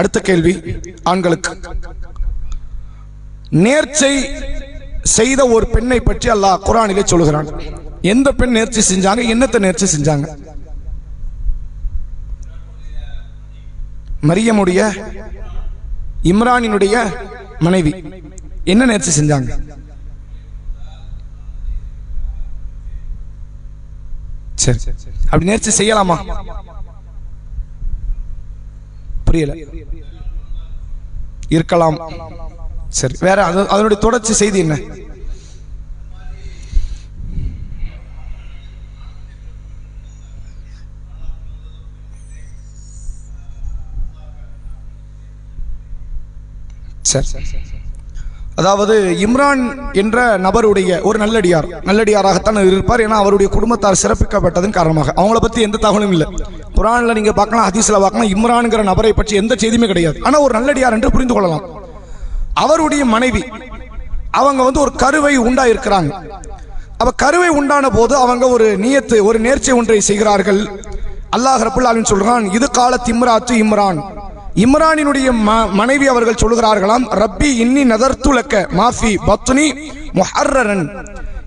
அடுத்த கேள்வி ஆண்களுக்கு. நேர்ச்சை செய்த ஒரு பெண்ணை பற்றி அல்லாஹ் குர்ஆனிலே சொல்கிறான். எந்த பெண் நேர்ச்சை செஞ்சாங்க, என்னத்தை நேர்ச்சை செஞ்சாங்க? மரியமுடைய, இம்ரானினுடைய மனைவி என்ன நேர்ச்சை செஞ்சாங்க? சரி, அப்படி நேர்ச்சை செய்யலாமா? புரியல. இருக்கலாம். சரி, வேற அதனுடைய தொடர்ச்சி செய்தி என்ன? சரி, அதாவது இம்ரான் என்ற நபருடைய ஒரு நல்லடியாராகத்தான் இருப்பார். ஏன்னா அவருடைய குடும்பத்தார் சிறப்பிக்கப்பட்டதன் காரணமாக. அவங்கள பற்றி எந்த தகவலும் இல்லை. குர்ஆன்ல நீங்க பார்க்கலாம், ஹதீஸ்ல பார்க்கலாம், இம்ரான்ங்கிற நபரை பற்றி எந்த செய்தியுமே கிடையாது. ஆனா ஒரு நல்லடியார் என்று புரிந்து கொள்ளலாம். அவருடைய மனைவி அவங்க ஒரு கருவை உண்டாயிருக்கிறாங்க. அப்ப கருவை உண்டான போது அவங்க ஒரு நேர்ச்சை ஒன்றை செய்கிறார்கள். அல்லாஹ் ரப்பல் ஆலமீன் சொல்றான், இது காலத் இம்ராத்து இம்ரான், இம்ரானினுடைய மனைவி அவர்கள் சொல்கிறார்களாம், ரப்பி இன்னி நதர்து லக்க மாஃபி பத்னி முஹர்ரரன்,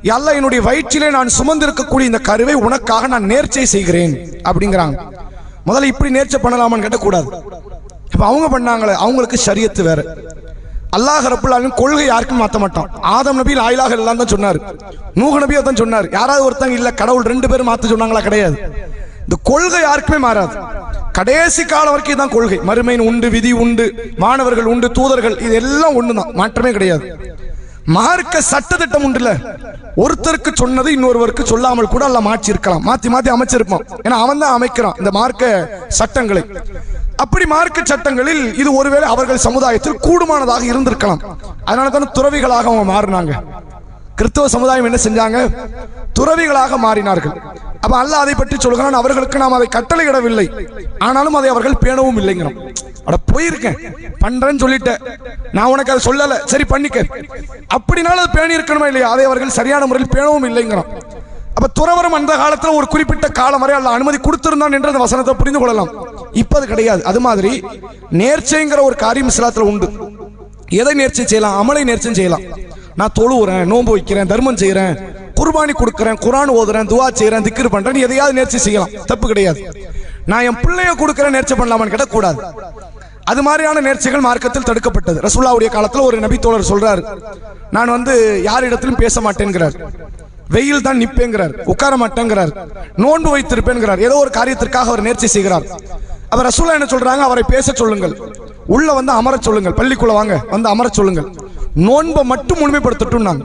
யல்லா என்னுடைய வயிற்றிலே நான் சுமந்திருக்கக்கூடிய இந்த கருவை உனக்காக நான் நேர்ச்சை செய்கிறேன் அப்படிங்கிறாங்க. முதல்ல இப்படி நேர்ச்சை பண்ணலாமான்னு கேட்டக்கூடாது. இப்ப அவங்க பண்ணாங்களே, அவங்களுக்கு ஷரியத்து வேற. அல்லாஹ் ரப்பல் ஆலமீன் கொள்கை யாருக்கும் மாற்ற மாட்டான். ஆதம் நபி லா இலாஹ இல்லல்லாஹ் தான் சொன்னார், நூஹ் நபி தான் சொன்னார். யாராவது ஒருத்தங்க இல்ல கடவுள் 2 பேரும் மாத்த சொன்னாங்களா? கிடையாது. இந்த கொள்கை யாருக்குமே மாறாது. கடைசி காலம் வரைக்கும் தான் கொள்கை. மறுமையின் உண்டு, விதி உண்டு, மாணவர்கள் உண்டு, தூதர்கள், இது எல்லாம் ஒண்ணுதான், மாற்றமே கிடையாது. மார்க்க சட்டத்திட்டம் உண்டுல, ஒருத்தருக்கு சொன்னது இன்னொருவருக்கு சொல்லாமல் கூட எல்லாம் மாற்றி இருக்கலாம், மாத்தி மாத்தி அமைச்சிருப்பான். ஏன்னா அவன் தான் அமைக்கிறான் இந்த மார்க்க சட்டங்களை. அப்படி மார்க்க சட்டங்களில் இது ஒருவேளை அவர்கள் சமுதாயத்தில் கூடுமானதாக இருந்திருக்கலாம். அதனால தான் துறவிகளாக அவங்க மாறினாங்க. கிறிஸ்தவ சமுதாயம் என்ன செஞ்சாங்க? துறவிகளாக மாறினார்கள். அப்ப அல்லாஹ் அதை பற்றி சொல்கிறான், அவர்களுக்கு நாம் அதை கட்டளையிடவில்லை, ஆனாலும் அதை அவர்கள் பேணவும் இல்லைங்கிறோம். அட போயிருக்கேன், பண்றேன்னு சொல்லிட்டேன், நான் உனக்கு அதை சொல்லல, சரி பண்ணிக்க, அப்படினாலும் அது பேணி இருக்கணுமா இல்லையா? அதை அவர்கள் சரியான முறையில் பேணவும் இல்லைங்கிறோம். அப்ப துறவரம் அந்த காலத்துல ஒரு குறிப்பிட்ட காலம் வரை அல்லாஹ் அனுமதி கொடுத்திருந்தான் என்ற அந்த வசனத்தை புரிந்து கொள்ளலாம். இப்ப அது கிடையாது. அது மாதிரி நேர்ச்சைங்கிற ஒரு காரியம் இஸ்லாத்துல உண்டு. எதை நேர்ச்சை செய்யலாம்? அமலை நேர்ச்சை செய்யலாம். நான் தொழுவுறேன், நோன்பு வைக்கிறேன், தர்மம் செய்யறேன், குர்பானி கொடுக்கிறேன், குர்ஆன் ஓதுறேன், துஆ செய்யறேன், திக்ர் பண்றேன், எதையாவது நேர்ச்சை செய்யலாம், தப்பு கிடையாது. நான் என் பிள்ளைய கொடுக்கிறேன் நேர்ச்சை பண்ணலாமான்னு கேட்ட கூடாது. அது மாதிரியான நேர்ச்சைகள் மார்க்கத்தில் தடுக்கப்பட்டது. ரசூலுல்லாஹ்வுடைய காலத்துல ஒரு நபி தோழர் சொல்றாரு, நான் யாரிடத்திலும் பேச மாட்டேன்கிறார், வெயில் தான் நிப்பேங்கிறார், உட்கார மாட்டேங்கிறார், நோன்பு வைத்திருப்பேன்கிறார், ஏதோ ஒரு காரியத்திற்காக அவர் நேர்ச்சை செய்கிறார். அப்ப ரசூலுல்லாஹ் என்ன சொல்றாங்க? அவரை பேச சொல்லுங்கள், உள்ள அமர சொல்லுங்கள், பள்ளிக்குள்ள வாங்க அமர சொல்லுங்கள், நோன்பை மட்டும் முழுமைப்படுத்தட்டும்.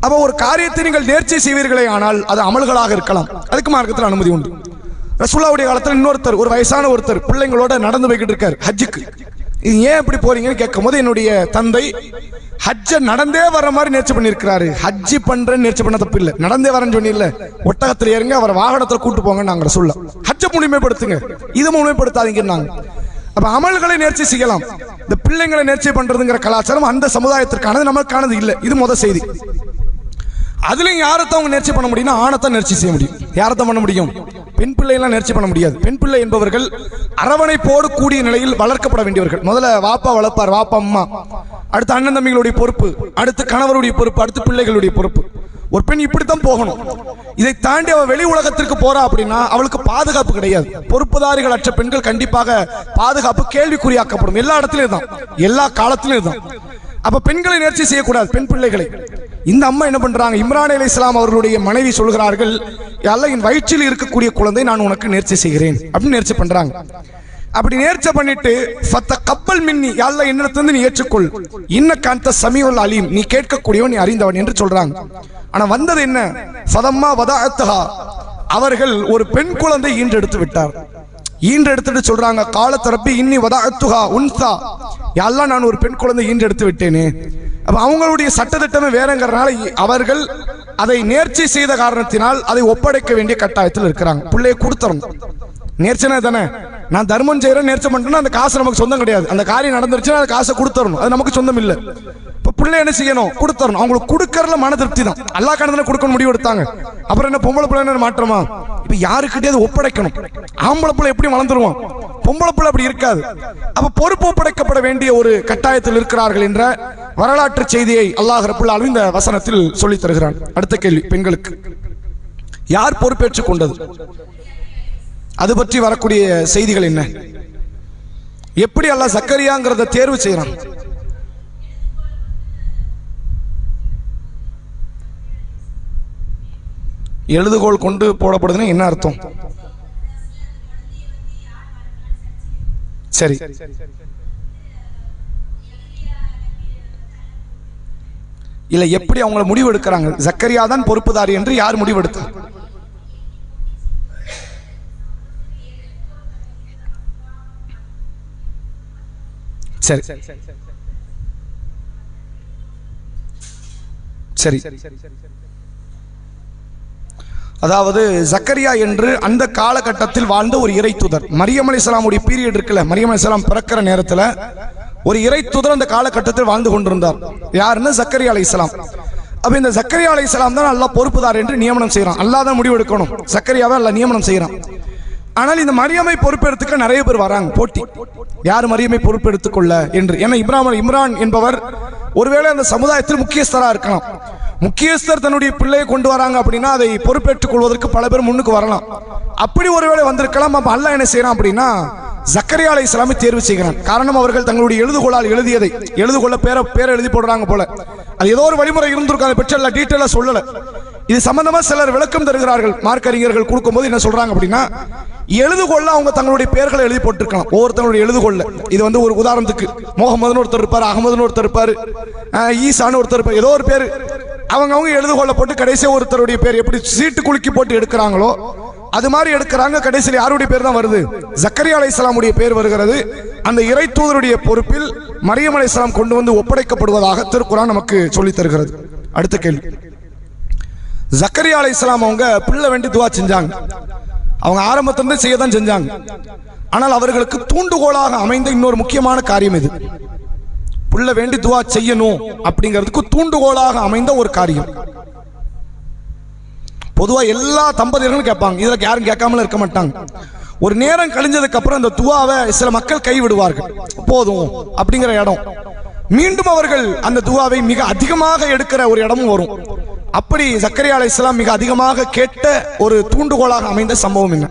அப்ப ஒரு காரியத்தை நீங்கள் நேர்ச்சை செய்வீர்களே ஆனால் அது அமல்களாக இருக்கலாம், அதுக்கு மார்க்கத்தில் அனுமதி உண்டு. ரசூலுல்லாஹ்வுடைய காலத்தில் இன்னொருத்தர், ஒரு வயசான ஒருத்தர் பிள்ளைங்களோட நடந்து போய்கிட்டு இருக்காரு ஹஜ்ஜுக்கு. இது ஏன் இப்படி போறீங்கன்னு கேட்கும் போது, என்னுடைய தந்தை ஹஜ்ஜ நடந்தே வர மாதிரி நேர்ச்சி பண்ணிருக்கிறாரு. ஹஜ்ஜி பண்றேன்னு நேர்ச்சி பண்ண தப்பு இல்ல, நடந்தே வரேன்னு சொன்னீங்கல்ல, ஒட்டகத்தில் ஏறுங்க, அவர் வாகனத்தில் கூட்டு போங்க, நாங்க சொல்லலாம், ஹஜ்ஜ முழுமைப்படுத்துங்க, இது முழுமைப்படுத்தாதீங்க. அப்ப அமல்களை நேர்ச்சி செய்யலாம். இந்த பிள்ளைங்களை நேர்ச்சி பண்றதுங்கிற கலாச்சாரம் அந்த சமுதாயத்திற்கானது, நமக்கானது இல்லை. இது முதல் செய்தி. அதுலயும் யாரத்தான் அவங்க நேர்ச்சி பண்ண முடியும்னா ஆணத்தான் நேர்ச்சி செய்ய முடியும். யாரத்தான் பண்ண முடியும்? பெண் பிள்ளைலாம் நேர்ச்சி பண்ண முடியாது. பெண் பிள்ளை என்பவர்கள் அரவணைப்போடு கூடிய நிலையில் வளர்க்கப்பட வேண்டியவர்கள். முதல்ல வாப்பா வளர்ப்பார், வாப்பா அம்மா, அடுத்து அண்ணன் தம்பிகளுடைய பொறுப்பு, அடுத்து கணவருடைய பொறுப்பு, அடுத்து பிள்ளைகளுடைய பொறுப்பு. ஒரு பெண் இப்படித்தான் போகணும். இதை தாண்டி அவள் வெளி உலகத்திற்கு போறா அப்படின்னா அவளுக்கு பாதுகாப்பு கிடையாது. பொறுப்புதாரிகள் அற்ற பெண்கள் கண்டிப்பாக பாதுகாப்பு கேள்விக்குறியாக்கப்படும். எல்லா இடத்திலும் தான், எல்லா காலத்திலும் தான். அப்ப பெண்களை நேர்ச்சி செய்யக்கூடாது, பெண் பிள்ளைகளை. இந்த அம்மா என்ன பண்றாங்க? இம்ரான் அலைஹிஸ்ஸலாம் அவர்களுடைய மனைவி சொல்கிறார்கள், அல்லாஹ் என் வயிற்றில் இருக்கக்கூடிய குழந்தை நான் உனக்கு நேர்ச்சி செய்கிறேன் அப்படின்னு நேர்ச்சி பண்றாங்க. அப்படி நேர்ச்சை பண்ணிட்டு ஃபத்தகப்பல் மின்னி, யா அல்லாஹ் என்னிடத்திலிருந்து நீ ஏற்றுக்கொள், இன்னக அன்த ஸமீஉல் அலீம், நீ கேட்கக்கூடியவன், நீ அறிந்தவன் என்று சொல்றாங்க. ஆனா வந்தது என்ன? ஃபதம்மா வதஅத்ஹா, அவர்கள் ஒரு பெண் குழந்தை ஈன்றெடுத்து விட்டார். ஈன்றெடுத்துட்டு சொல்றாங்க, காலத் ரப்பி இன்னி வதஅத்துஹா உன்ஸா, யா அல்லாஹ் நான் ஒரு பெண் குழந்தை ஈன்றெடுத்து விட்டேனே. அப்ப அவங்களுடைய சட்டத்திட்டமே வேறங்கிறனால அவர்கள் அதை நேர்ச்சி செய்த காரணத்தினால் அதை ஒப்படைக்க வேண்டிய கட்டாயத்தில் இருக்கிறாங்க. பிள்ளையை கொடுத்துறணும். நேர்ச்சனை தானே, நான் தர்மம் செய்யறேன் நேர்ச்சை பண்றேன்னா அந்த காசு நமக்கு சொந்தம் கிடையாது. அந்த காரியம் நடந்துருச்சுன்னா அந்த காசை கொடுத்துறணும், அது நமக்கு சொந்தம் இல்லை. இப்ப பிள்ளை என்ன செய்யணும்? கொடுத்துறணும். அவங்களுக்கு கொடுக்கறதுல மன திருப்தி தான். அல்லாஹ் கணத்துல கொடுக்கணும் முடிவு எடுத்தாங்க. அப்புறம் என்ன பொம்பளை பிள்ளை மாற்றமா? இப்ப யாருக்கிட்டே ஒப்படைக்கணும். ஆம்பளை பிள்ளை எப்படி வளர்ந்துருவான், பொம்பளை பிள்ளை அப்படி இருக்காது. அப்ப பொறுப்பு ஒப்படைக்கப்பட வேண்டிய ஒரு கட்டாயத்தில் இருக்கிறார்கள் என்ற வரலாற்று செய்தியை அல்லாஹ் ரப்பல் ஆலமீன் இந்த வசனத்தில் சொல்லி தருகிறான். அடுத்த கேள்வி, பெண்களுக்கு யார் பொறுப்பேற்றுக் கொண்டது? அது பற்றி வரக்கூடிய செய்திகள் என்ன? எப்படி அல்லாஹ் சக்கரியாங்கிறத தேர்வு செய்யறான்? எழுதுகோள் கொண்டு போடப்படுதுன்னு என்ன அர்த்தம்? சரி, இல்ல எப்படி அவங்கள முடிவு எடுக்கிறாங்க? ஜக்கரியா தான் பொறுப்புதாரி என்று யார் முடிவெடுத்தார்? சரி, சரி, அதாவது ஜக்கரியா என்று அந்த காலகட்டத்தில் வாழ்ந்த ஒரு இறை தூதர். மரியம் அலைஹிஸ்ஸலாமுடைய பீரியட் இருக்குல்ல, மரியம் அலைஹிஸ்ஸலாம் பிறக்கிற நேரத்தில் ஒரு இறை தூதர் அந்த காலகட்டத்தில் வாழ்ந்து கொண்டிருந்தார். யாருன்னு? ஜக்கரியா அலைஹிஸ்ஸலாம். அப்ப இந்த ஜக்கரியா அலைஹிஸ்ஸலாம் தான் அல்லாஹ் பொறுப்புதார் என்று நியமனம் செய்யறான். அல்லாஹ் தான் முடிவு எடுக்கணும், ஜக்கரியாவை அல்லாஹ் நியமனம் செய்யறான். ஆனால் இந்த மரியமை பொறுப்பெடுத்துக்க நிறைய பேர் வராங்க, போட்டி, யார் மரியமை பொறுப்பெடுத்துக்கொள்ள என்று. ஏன்னா இம்ரான் என்பவர் ஒருவேளை அந்த சமுதாயத்தில் முக்கியஸ்தரா இருக்கலாம். முக்கியஸ்தர் தன்னுடைய பிள்ளையை கொண்டு வராங்க அப்படின்னா அதை பொறுப்பேற்றுக் கொள்வதற்கு பல பேர் முன்னுக்கு வரலாம். அப்படி ஒருவேளை வந்திருக்கலாம். அப்ப அல்லாஹ் என்ன செய்யறான் அப்படின்னா ஜக்கரியா அலைஹிஸ்ஸலாமை தேர்வு செய்கிறான். காரணம், அவர்கள் தங்களுடைய எழுதுகோளால் எழுதியதை எழுதுகோள்ள பேரை எழுதி போடுறாங்க போல. அது ஏதோ ஒரு வழிமுறை இருந்திருக்கும், அதை பற்றி எல்லாம் டீட்டெயிலா சொல்லல. இது சம்பந்தமா சிலர் விளக்கம் தருகிறார்கள். மார்க்க அறிஞர்கள் கொடுக்கும்போது என்ன சொல்றாங்க அப்படின்னா, எழுதுகொள்ள அவங்க தங்களுடைய பெயர்களை எழுதி போட்டிருக்கலாம், ஒவ்வொருத்தங்களுடைய எழுதுகொள்ள. இது வந்து ஒரு உதாரணத்துக்கு முகமதுன்னு ஒருத்தர் இருப்பார், அகமதுன்னு ஒருத்தர் இருப்பார், ஈசான்னு ஒருத்தர் இருப்பார், ஏதோ ஒரு பேர் அவங்க எழுதுகொள்ள போட்டு கடைசியாக ஒருத்தருடைய பேர் எப்படி சீட்டு குலுக்கி போட்டு எடுக்கிறாங்களோ அது மாதிரி எடுக்கிறாங்க. கடைசியில் யாருடைய பேர் தான் வருது? ஜக்கரியா அலைஹிஸ்ஸலாமுடைய பேர் வருகிறது. அந்த இறை தூதருடைய பொறுப்பில் மரியம் அலைஹிஸ்ஸலாம் கொண்டு வந்து ஒப்படைக்கப்படுவதாக திருக்குர்ஆன் நமக்கு சொல்லித் தருகிறது. அடுத்த கேள்வி, ஜக்கரியா அலைஹிஸ்ஸலாம் அவங்க பிள்ளை வேண்டி துவா செஞ்சாங்க. அவங்க ஆரம்பத்திலிருந்து செய்ய தான் செஞ்சாங்க. ஆனால் அவர்களுக்கு தூண்டுகோலாக அமைந்த இன்னொரு முக்கியமான காரியம் இது. பிள்ளை வேண்டி துவா செய்யணும் அப்படிங்கிறதுக்கு தூண்டுகோலாக அமைந்த ஒரு காரியம். பொதுவா எல்லா தம்பதியர்களும் கேட்பாங்க, இதுல யாரும் கேட்காமல இருக்க மாட்டாங்க. ஒரு நேரம் கழிஞ்சதுக்கு அப்புறம் அந்த துவாவை சில மக்கள் கைவிடுவார்கள். போதும் அப்படிங்கிற இடம், மீண்டும் அவர்கள் அந்த துவாவை மிக அதிகமாக எடுக்கிற ஒரு இடமும் வரும். அப்படி ஜக்கரியா அலைஹிஸ்ஸலாம் மிக அதிகமாக கேட்ட ஒரு தூண்டுகோலாக அமைந்த சம்பவம் என்ன?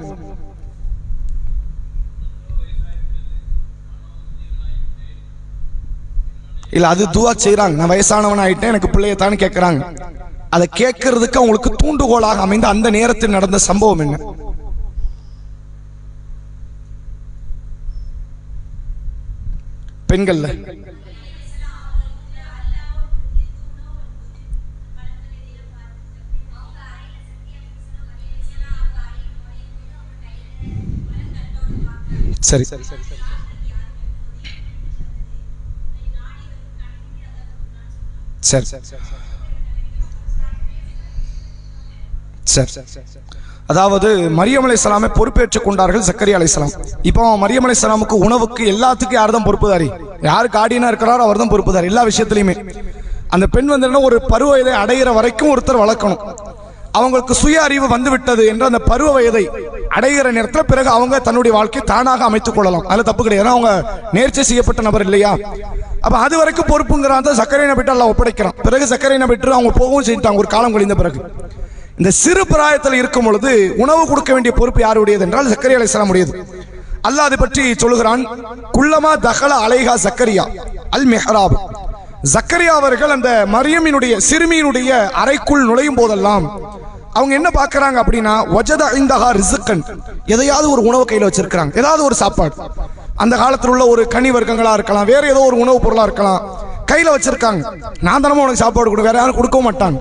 இல்ல, அது துவா செய்யறாங்க, நான் வயசானவன் ஆயிட்டேன் எனக்கு பிள்ளையத்தான்னு கேட்கிறாங்க. அதை கேட்கறதுக்கு அவங்களுக்கு தூண்டுகோலாக அமைந்த அந்த நேரத்தில் நடந்த சம்பவம் என்ன? பெண்கள்ல சரி சரி சரி. அதாவது மரியம் அலைஹிஸ்ஸலாமை பொறுப்பேற்றுக் கொண்டார்கள் ஜக்கரியா அலைஹிஸ்ஸலாம். இப்போ மரியம் அலைஹிஸ்ஸலாமுக்கு உணவுக்கு எல்லாத்துக்கும் யார் தான் பொறுப்புதாரி? யாருக்கு ஆடியனா இருக்கிறாரோ அவர் தான் பொறுப்புதாரி எல்லா விஷயத்திலையுமே. அந்த பெண் வந்து ஒரு பருவ வயதை அடைகிற வரைக்கும் ஒருத்தர் வளர்க்கணும். அவங்களுக்கு சுய அறிவு வந்து விட்டது என்ற அந்த பருவ வயதை அடைகிற நேரத்தில் பிறகு அவங்க தன்னுடைய வாழ்க்கையை தானாக அமைத்துக் கொள்ளலாம். அதுல தப்பு கிடையாது, அவங்க நேர்ச்சி செய்யப்பட்ட நபர் இல்லையா? அப்ப அது வரைக்கும் பொறுப்புங்கிறான் ஜக்கரியா நபிட்ட அல்லாஹ் ஒப்படைக்கிறான். பிறகு ஜக்கரியா நபிட்டு அவங்க போகவும் செஞ்சுட்டாங்க. ஒரு காலம் கழிந்த பிறகு இந்த சிறு பிராயத்தில் இருக்கும் பொழுது உணவு கொடுக்க வேண்டிய பொறுப்பு யாருடையது என்றால் ஜக்கரியா அலைஹிஸ்ஸலாம் உடையது. அல்லாஹ் அதை பற்றி சொல்லுகிறான், குல்லமா தகல அலைஹா ஜக்கரியா அல் மிஹ்ராப். ஜக்கரியா அவர்கள் அந்த மரியமினுடைய சிறுமியினுடைய அறைக்குள் நுழையும் போதெல்லாம் அவங்க என்ன பார்க்கறாங்க அப்படின்னா, வஜத இந்தஹா ரிஸ்கன், எதையாவது ஒரு உணவு கையில் வச்சிருக்காங்க, ஏதாவது ஒரு சாப்பாடு. அந்த காலத்தில் உள்ள ஒரு கனி வர்க்கங்களா இருக்கலாம், வேற ஏதோ ஒரு உணவுப் பொருளா இருக்கலாம், கையில வச்சிருக்காங்க. நான் தானே உனக்கு சாப்பாடு கொடு, வேற யாரும் கொடுக்கவும் மாட்டாங்க.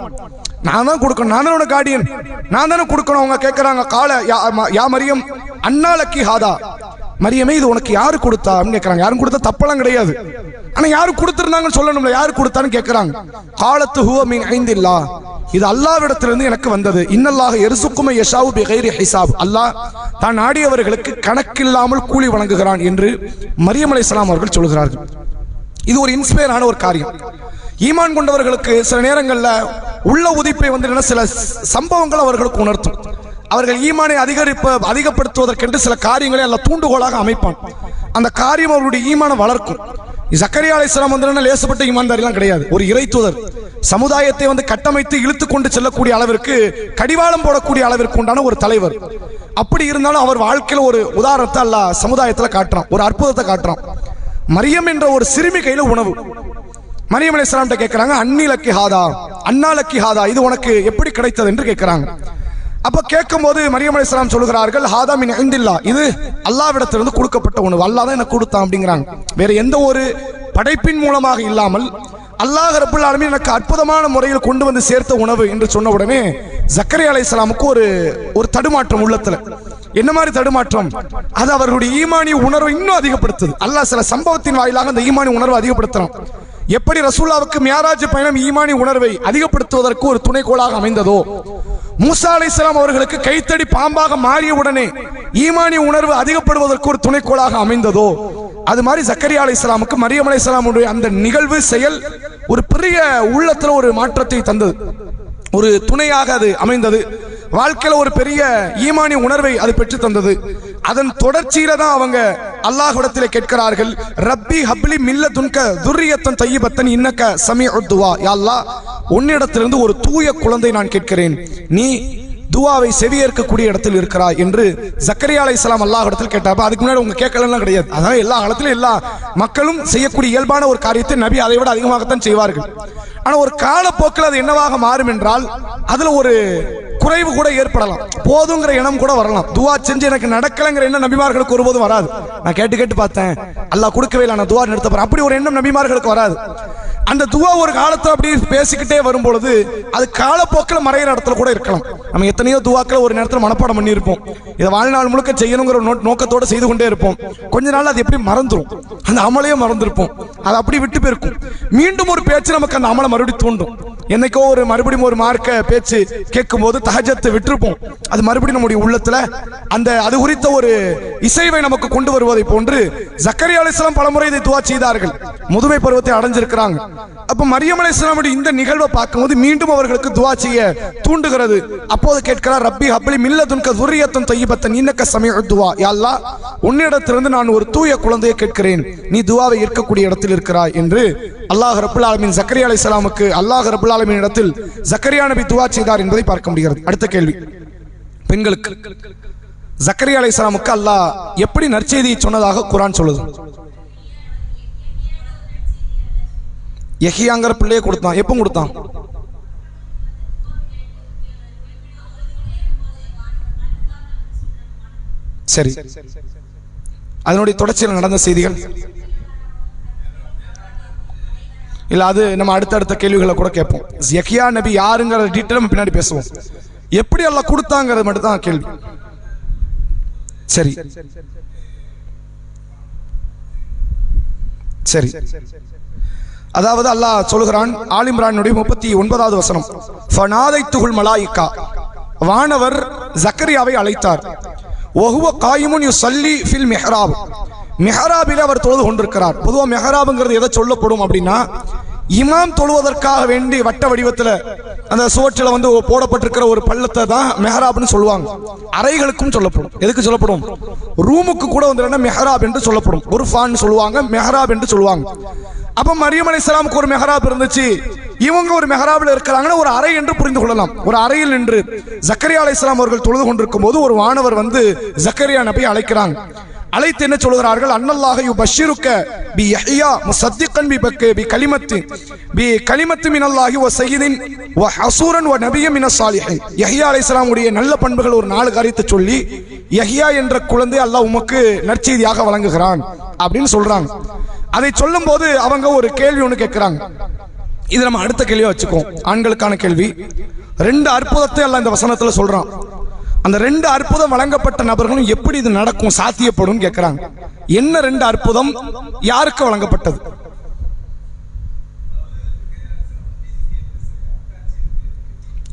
நான் தான் கொடுக்கணும், நான் தானே உனக்கு கார்டியன், நான் தானே கொடுக்கணும். அவங்க கேட்கறாங்க, கால யா மரியம் அன்னாலக்கி ஹாதா, மரியமே இது உனக்கு யாரு கொடுத்தா அப்படின்னு கேட்கறாங்க. யாரும் கொடுத்தா தப்பெல்லாம் கிடையாது, ஆனா யாரு கொடுத்திருந்தாங்கன்னு சொல்லணும்ல, யாரு கொடுத்தான்னு கேட்கறாங்க. காலத்து ஹுவ மின் ஐந்தில்லாஹ், இது அல்லாஹ்விடத்திலிருந்து எனக்கு வந்தது. இன்னல்லாஹ் யர்சுக்கும யஷாஉ பிகைரி ஹிசாப், அல்லாஹ் தான் நாடியவர்களுக்கு கணக்கில்லாமல் கூலி வழங்குகிறான் என்று மரியம் அலைஹிஸ்ஸலாம் அவர்கள் சொல்கிறார்கள். இது ஒரு இன்ஸ்பயர் ஆன ஒரு காரியம். ஈமான் கொண்டவர்களுக்கு சில நேரங்கள்ல உள்ள உதிப்பை வந்து சில சம்பவங்கள் அவர்களுக்கு உணர்த்தும். அவர்கள் ஈமானை அதிகப்படுத்துவதற்கென்று சில காரியங்களை அல்ல தூண்டுகோலாக அமைப்பான். அந்த காரியம் அவர்களுடைய ஈமானை வளர்க்கும். ஜக்கரியா அலைஹிஸ்ஸலாம் வந்து லேசப்பட்ட ஈமான்தாரிலாம் கிடையாது. ஒரு இறை தூதர் சமுதாயத்தை வந்து கட்டமைத்து இழுத்து கொண்டு செல்லக்கூடிய அளவிற்கு, கடிவாளம் போடக்கூடிய அளவிற்கு உண்டான ஒரு தலைவர். அப்படி இருந்தாலும் அவர் வாழ்க்கையில் ஒரு உதாரணத்தை அல்லாஹ் சமுதாயத்துல காட்டுறான், ஒரு அற்புதத்தை காட்டுறான். மரியம் என்ற ஒரு சிறுமி கையில உணவு. மரியம் அலைஹிஸ்ஸலாம் கேட்கிறாங்க, அன்னிலக்கி ஹாதா, அன்னாலக்கி ஹாதா, இது உனக்கு எப்படி கிடைத்தது என்று கேட்கிறாங்க. அப்ப கேட்கும் போது மரியம் அலைஹிஸ்ஸலாம் சொல்கிறார்கள், ஹாதா மின் இந்தில்லாஹ், இது அல்லாஹ்விடத்திலிருந்து கொடுக்கப்பட்ட உணவு, அல்லாஹ் தான் எனக்கு கொடுத்தான் அப்படிங்கிறாங்க. வேற எந்த ஒரு படைப்பின் மூலமாக இல்லாமல் அல்லாஹ் ரப்பல் ஆலமீன் எனக்கு அற்புதமான முறையில் கொண்டு வந்து சேர்த்த உணவு என்று சொன்ன உடனே ஜக்கரியா அலைஹிஸ்ஸலாமுக்கு ஒரு தடுமாற்றம் உள்ளத்துல. என்ன மாதிரி தடுமாற்றம்? அது அவர்களுடைய ஈமானிய உணர்வை இன்னும் அதிகப்படுத்துது. அல்லாஹ் சில சம்பவத்தின் வாயிலாக அந்த ஈமானிய உணர்வை அதிகப்படுத்துறான். எப்படி ரசூலுல்லாஹ்வுக்கு மியாராஜ் பயணம் ஈமானி உணர்வை அதிகப்படுத்துவதற்கு ஒரு துணைக்கோளாக அமைந்ததோ, மூசா அலைஹிஸ்ஸலாம் அவர்களுக்கு கைத்தடி பாம்பாக மாறிய உடனே ஈமானி உணர்வு அதிகப்படுவதற்கு ஒரு துணைக்கோளாக அமைந்ததோ, அது மாதிரி ஜக்கரியா அலைஹிஸ்ஸலாமுக்கு மரியம் அலைஹிஸ்ஸலாமுடைய அந்த நிகழ்வு செயல் ஒரு பெரிய உள்ளத்துல ஒரு மாற்றத்தை தந்தது, ஒரு துணையாக அது அமைந்தது. வாழ்க்கையில ஒரு பெரிய ஈமானி உணர்வை அது பெற்று தந்தது. அதன் தொடர்ச்சியில தான் அவங்க அல்லாஹ்விடத்திலே கேட்கிறார்கள், ரப்பி ஹப்லி மில்லதுன்க துர்ரியத்தன் தய்யிபத்தன் இன்னக சமீஉத் துஆ. யா அல்லாஹ், உன்னிடத்திலிருந்து ஒரு தூய குழந்தை நான் கேட்கிறேன், நீ துவாவை செவியேற்கக்கூடிய இடத்தில் இருக்கிறாய் என்று ஜக்கரியா அலைஹிஸ்ஸலாம் அல்லாஹ்விடத்தில் கேட்டாப்ப. அதுக்கு முன்னாடி உங்க கேட்கலாம் கிடையாது. அதான் எல்லா காலத்திலும் எல்லா மக்களும் செய்யக்கூடிய இயல்பான ஒரு காரியத்தை நபி அதை விட அதிகமாகத்தான் செய்வார்கள். ஆனா ஒரு காலப்போக்கில் அது என்னவாக மாறும் என்றால் அதுல ஒரு குறைவு கூட ஏற்படலாம், போதுங்கிற எண்ணம் கூட வரலாம். துவா செஞ்சு எனக்கு நடக்கலைங்கிற எண்ணம் நபிமார்களுக்கு ஒருபோதும் வராது. நான் கேட்டு கேட்டு பார்த்தேன், அல்லாஹ் கொடுக்கவே இல்லை, நான் துவா நிறுத்த போறேன், அப்படி ஒரு எண்ணம் நபிமார்களுக்கு வராது. அந்த துவா ஒரு காலத்தை அப்படி பேசிக்கிட்டே வரும் பொழுது அது காலப்போக்கில் மறைகிற இடத்துல கூட இருக்கலாம். நம்ம எத்தனையோ துவாக்களை ஒரு நேரத்தில் மனப்பாடம் பண்ணி இருப்போம், இதை வாழ்நாள் முழுக்க செய்யணுங்கிற நோக்கத்தோடு செய்து கொண்டே இருப்போம். கொஞ்ச நாள் அது எப்படி மறந்துடும், அந்த அமலையும் மறந்துருப்போம், அது அப்படி விட்டு போயிருக்கும். மீண்டும் ஒரு பேச்சு நமக்கு அந்த அமலை மறுபடியும் தூண்டும். என்னைக்கோ ஒரு மறுபடியும் ஒரு மார்க்க பேச்சு கேட்கும் போது தஹஜ்ஜத்தை விட்டுருப்போம், அது மறுபடியும் நம்முடைய உள்ளத்துல அந்த அது குறித்த ஒரு இசைவை நமக்கு கொண்டு வருவதை போன்று ஜக்கரியா அலைஹிஸ்ஸலாம் பலமுறை இதை துவா செய்தார்கள், முதுமை பருவத்தை அடைஞ்சிருக்கிறாங்க. அப்ப மரியம் அலைஹிஸ்ஸலாமுடைய இந்த நிகழ்வை பார்க்கும்போது மீண்டும் அவர்களுக்கு துவா செய்ய தூண்டுகிறது. அப்போது கேட்கிறார், ரப்பி ஹப்லி மில்லதுன்க துர்ரியத்தன் தய்யிபத்தன் இன்னக சமீஉத் துஆ. யா அல்லாஹ், உன்னிடத்திலிருந்து நான் ஒரு தூய குழந்தையை கேட்கிறேன், நீ துவாவை ஏற்கக்கூடிய இடத்தில் இருக்கிறாய் என்று அல்லாஹ் ரப்புல் ஆலமீன் ஜக்கரியா அலைஹிஸ்ஸலாமுக்கு அல்லாஹ் ரப்புல் ஆலமீன் இடத்தில் ஜக்கரியா நபி துவா செய்தார் என்பதை பார்க்க முடிகிறது. அடுத்த கேள்வி, பெண்களுக்கு ஜக்கரியா அலைஹிஸ்ஸலாமுக்கு அல்லாஹ் எப்படி நற்செய்தியை சொன்னதாக குர்ஆன் சொல்லுது? யஹ்யாங்கிற பிள்ளையை கொடுத்தான். எப்போ கொடுத்தான்? சரி, அதனுடைய தொடர்ச்சியில் நடந்த செய்திகள் இல்ல, அது நம்ம அடுத்தடுத்த கேள்விகளை கூட கேட்போம். யஹ்யா நபி யாருங்கிற டீட்டெயில் நம்ம பின்னாடி பேசுவோம். எப்படி அல்லாஹ் கொடுத்தாங்கிறது மட்டும் தான் கேள்வி. சரி சரி, அதாவது அல்லாஹ் சொல்கிறான், ஆல் இம்ரானுடைய 39வது வசனம், ஃபனாதைத்துல் மலாயிகா, வானவர் ஜக்கரியாவை அழைத்தார், வஹுவ காயிமுன் யுஸல்லி ஃபில் மிஹ்ராப், மிஹ்ராபில் அவர் தொழுது கொண்டிருக்கிறார். பொதுவாக மிஹ்ராப்ங்கிறது எதை சொல்லப்படும் அப்படின்னா, இமாம் தொழுவதற்காக வேண்டி வட்ட வடிவத்தில் அந்த சுவற்றில் வந்து போடப்பட்டிருக்கிற ஒரு பள்ளத்தை தான் மெஹராப்னு சொல்லுவாங்க. அறைகளுக்கும் சொல்லப்படும். எதுக்கு சொல்லப்படும்? ரூமுக்கு கூட வந்து மெஹராப் என்று சொல்லப்படும். ஒரு ஃபான் சொல்லுவாங்க, மெஹராப் என்று சொல்லுவாங்க. அப்ப மரியம் அலைஹிஸ்ஸலாமுக்கு ஒரு மெஹராப் இருந்துச்சு, இவங்க ஒரு மெஹராபில் இருக்கிறாங்கன்னா ஒரு அறை என்று புரிந்து கொள்ளலாம். ஒரு அறையில் நின்று ஜக்கரியா அலைஹிஸ்ஸலாம் அவர்கள் தொழுது கொண்டிருக்கும் போது ஒரு வானவர் வந்து ஜக்கரியா நபியை அழைக்கிறாங்க. அழைத்து என்ன சொல்கிறார்கள்? அன்னல்லாஹு யுபஷ்ஷிருக்க பி யஹ்யா முஸத்திகன் பி கலிமத்தி மினல்லாஹி வ ஸய்யிதின் வ ஹஸூரன் வ நபிய்யன் மினஸ் ஸாலிஹீன். யஹ்யா அலைஹிஸ்ஸலாம் உடைய நல்ல பண்புகள் ஒரு 4 காரியத்தை சொல்லி, யஹ்யா என்ற குழந்தை அல்லாஹ் உமக்கு நற்செய்தியாக வழங்குகிறான் அப்படின்னு சொல்றாங்க. அதை சொல்லும் போது அவங்க ஒரு கேள்வி ஒன்று கேட்கிறாங்க. இது நம்ம அடுத்த கேள்வியா வச்சுக்கோம், ஆண்களுக்கான கேள்வி. 2 அற்புதத்தை அல்லாஹ் இந்த வசனத்துல சொல்றான். அந்த 2 அற்புதம் வழங்கப்பட்ட நபர்களும் எப்படி இது நடக்கும், சாத்தியப்படும் கேட்கிறாங்க. என்ன 2 அற்புதம், யாருக்கு வழங்கப்பட்டது?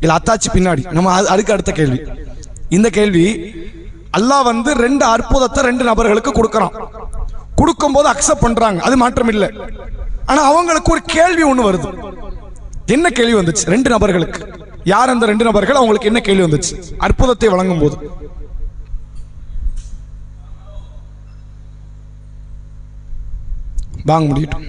இல்ல அத்தாச்சி பின்னாடி நம்ம அதுக்கு அடுத்த கேள்வி. இந்த கேள்வி, அல்லாஹ் வந்து 2 அற்புதத்தை 2 நபர்களுக்கு கொடுக்கறான். கொடுக்கும் போது அக்செப்ட் பண்றாங்க, அது மாற்றம் இல்லை. ஆனா அவங்களுக்கு ஒரு கேள்வி ஒண்ணு வருது. என்ன கேள்வி வந்துச்சு 2 நபர்களுக்கு? யார் அந்த 2 நபர்கள்? அவங்களுக்கு என்ன கேள்வி வந்துச்சு அற்புதத்தை வழங்கும் போது? வாங்க முடியட்டும்.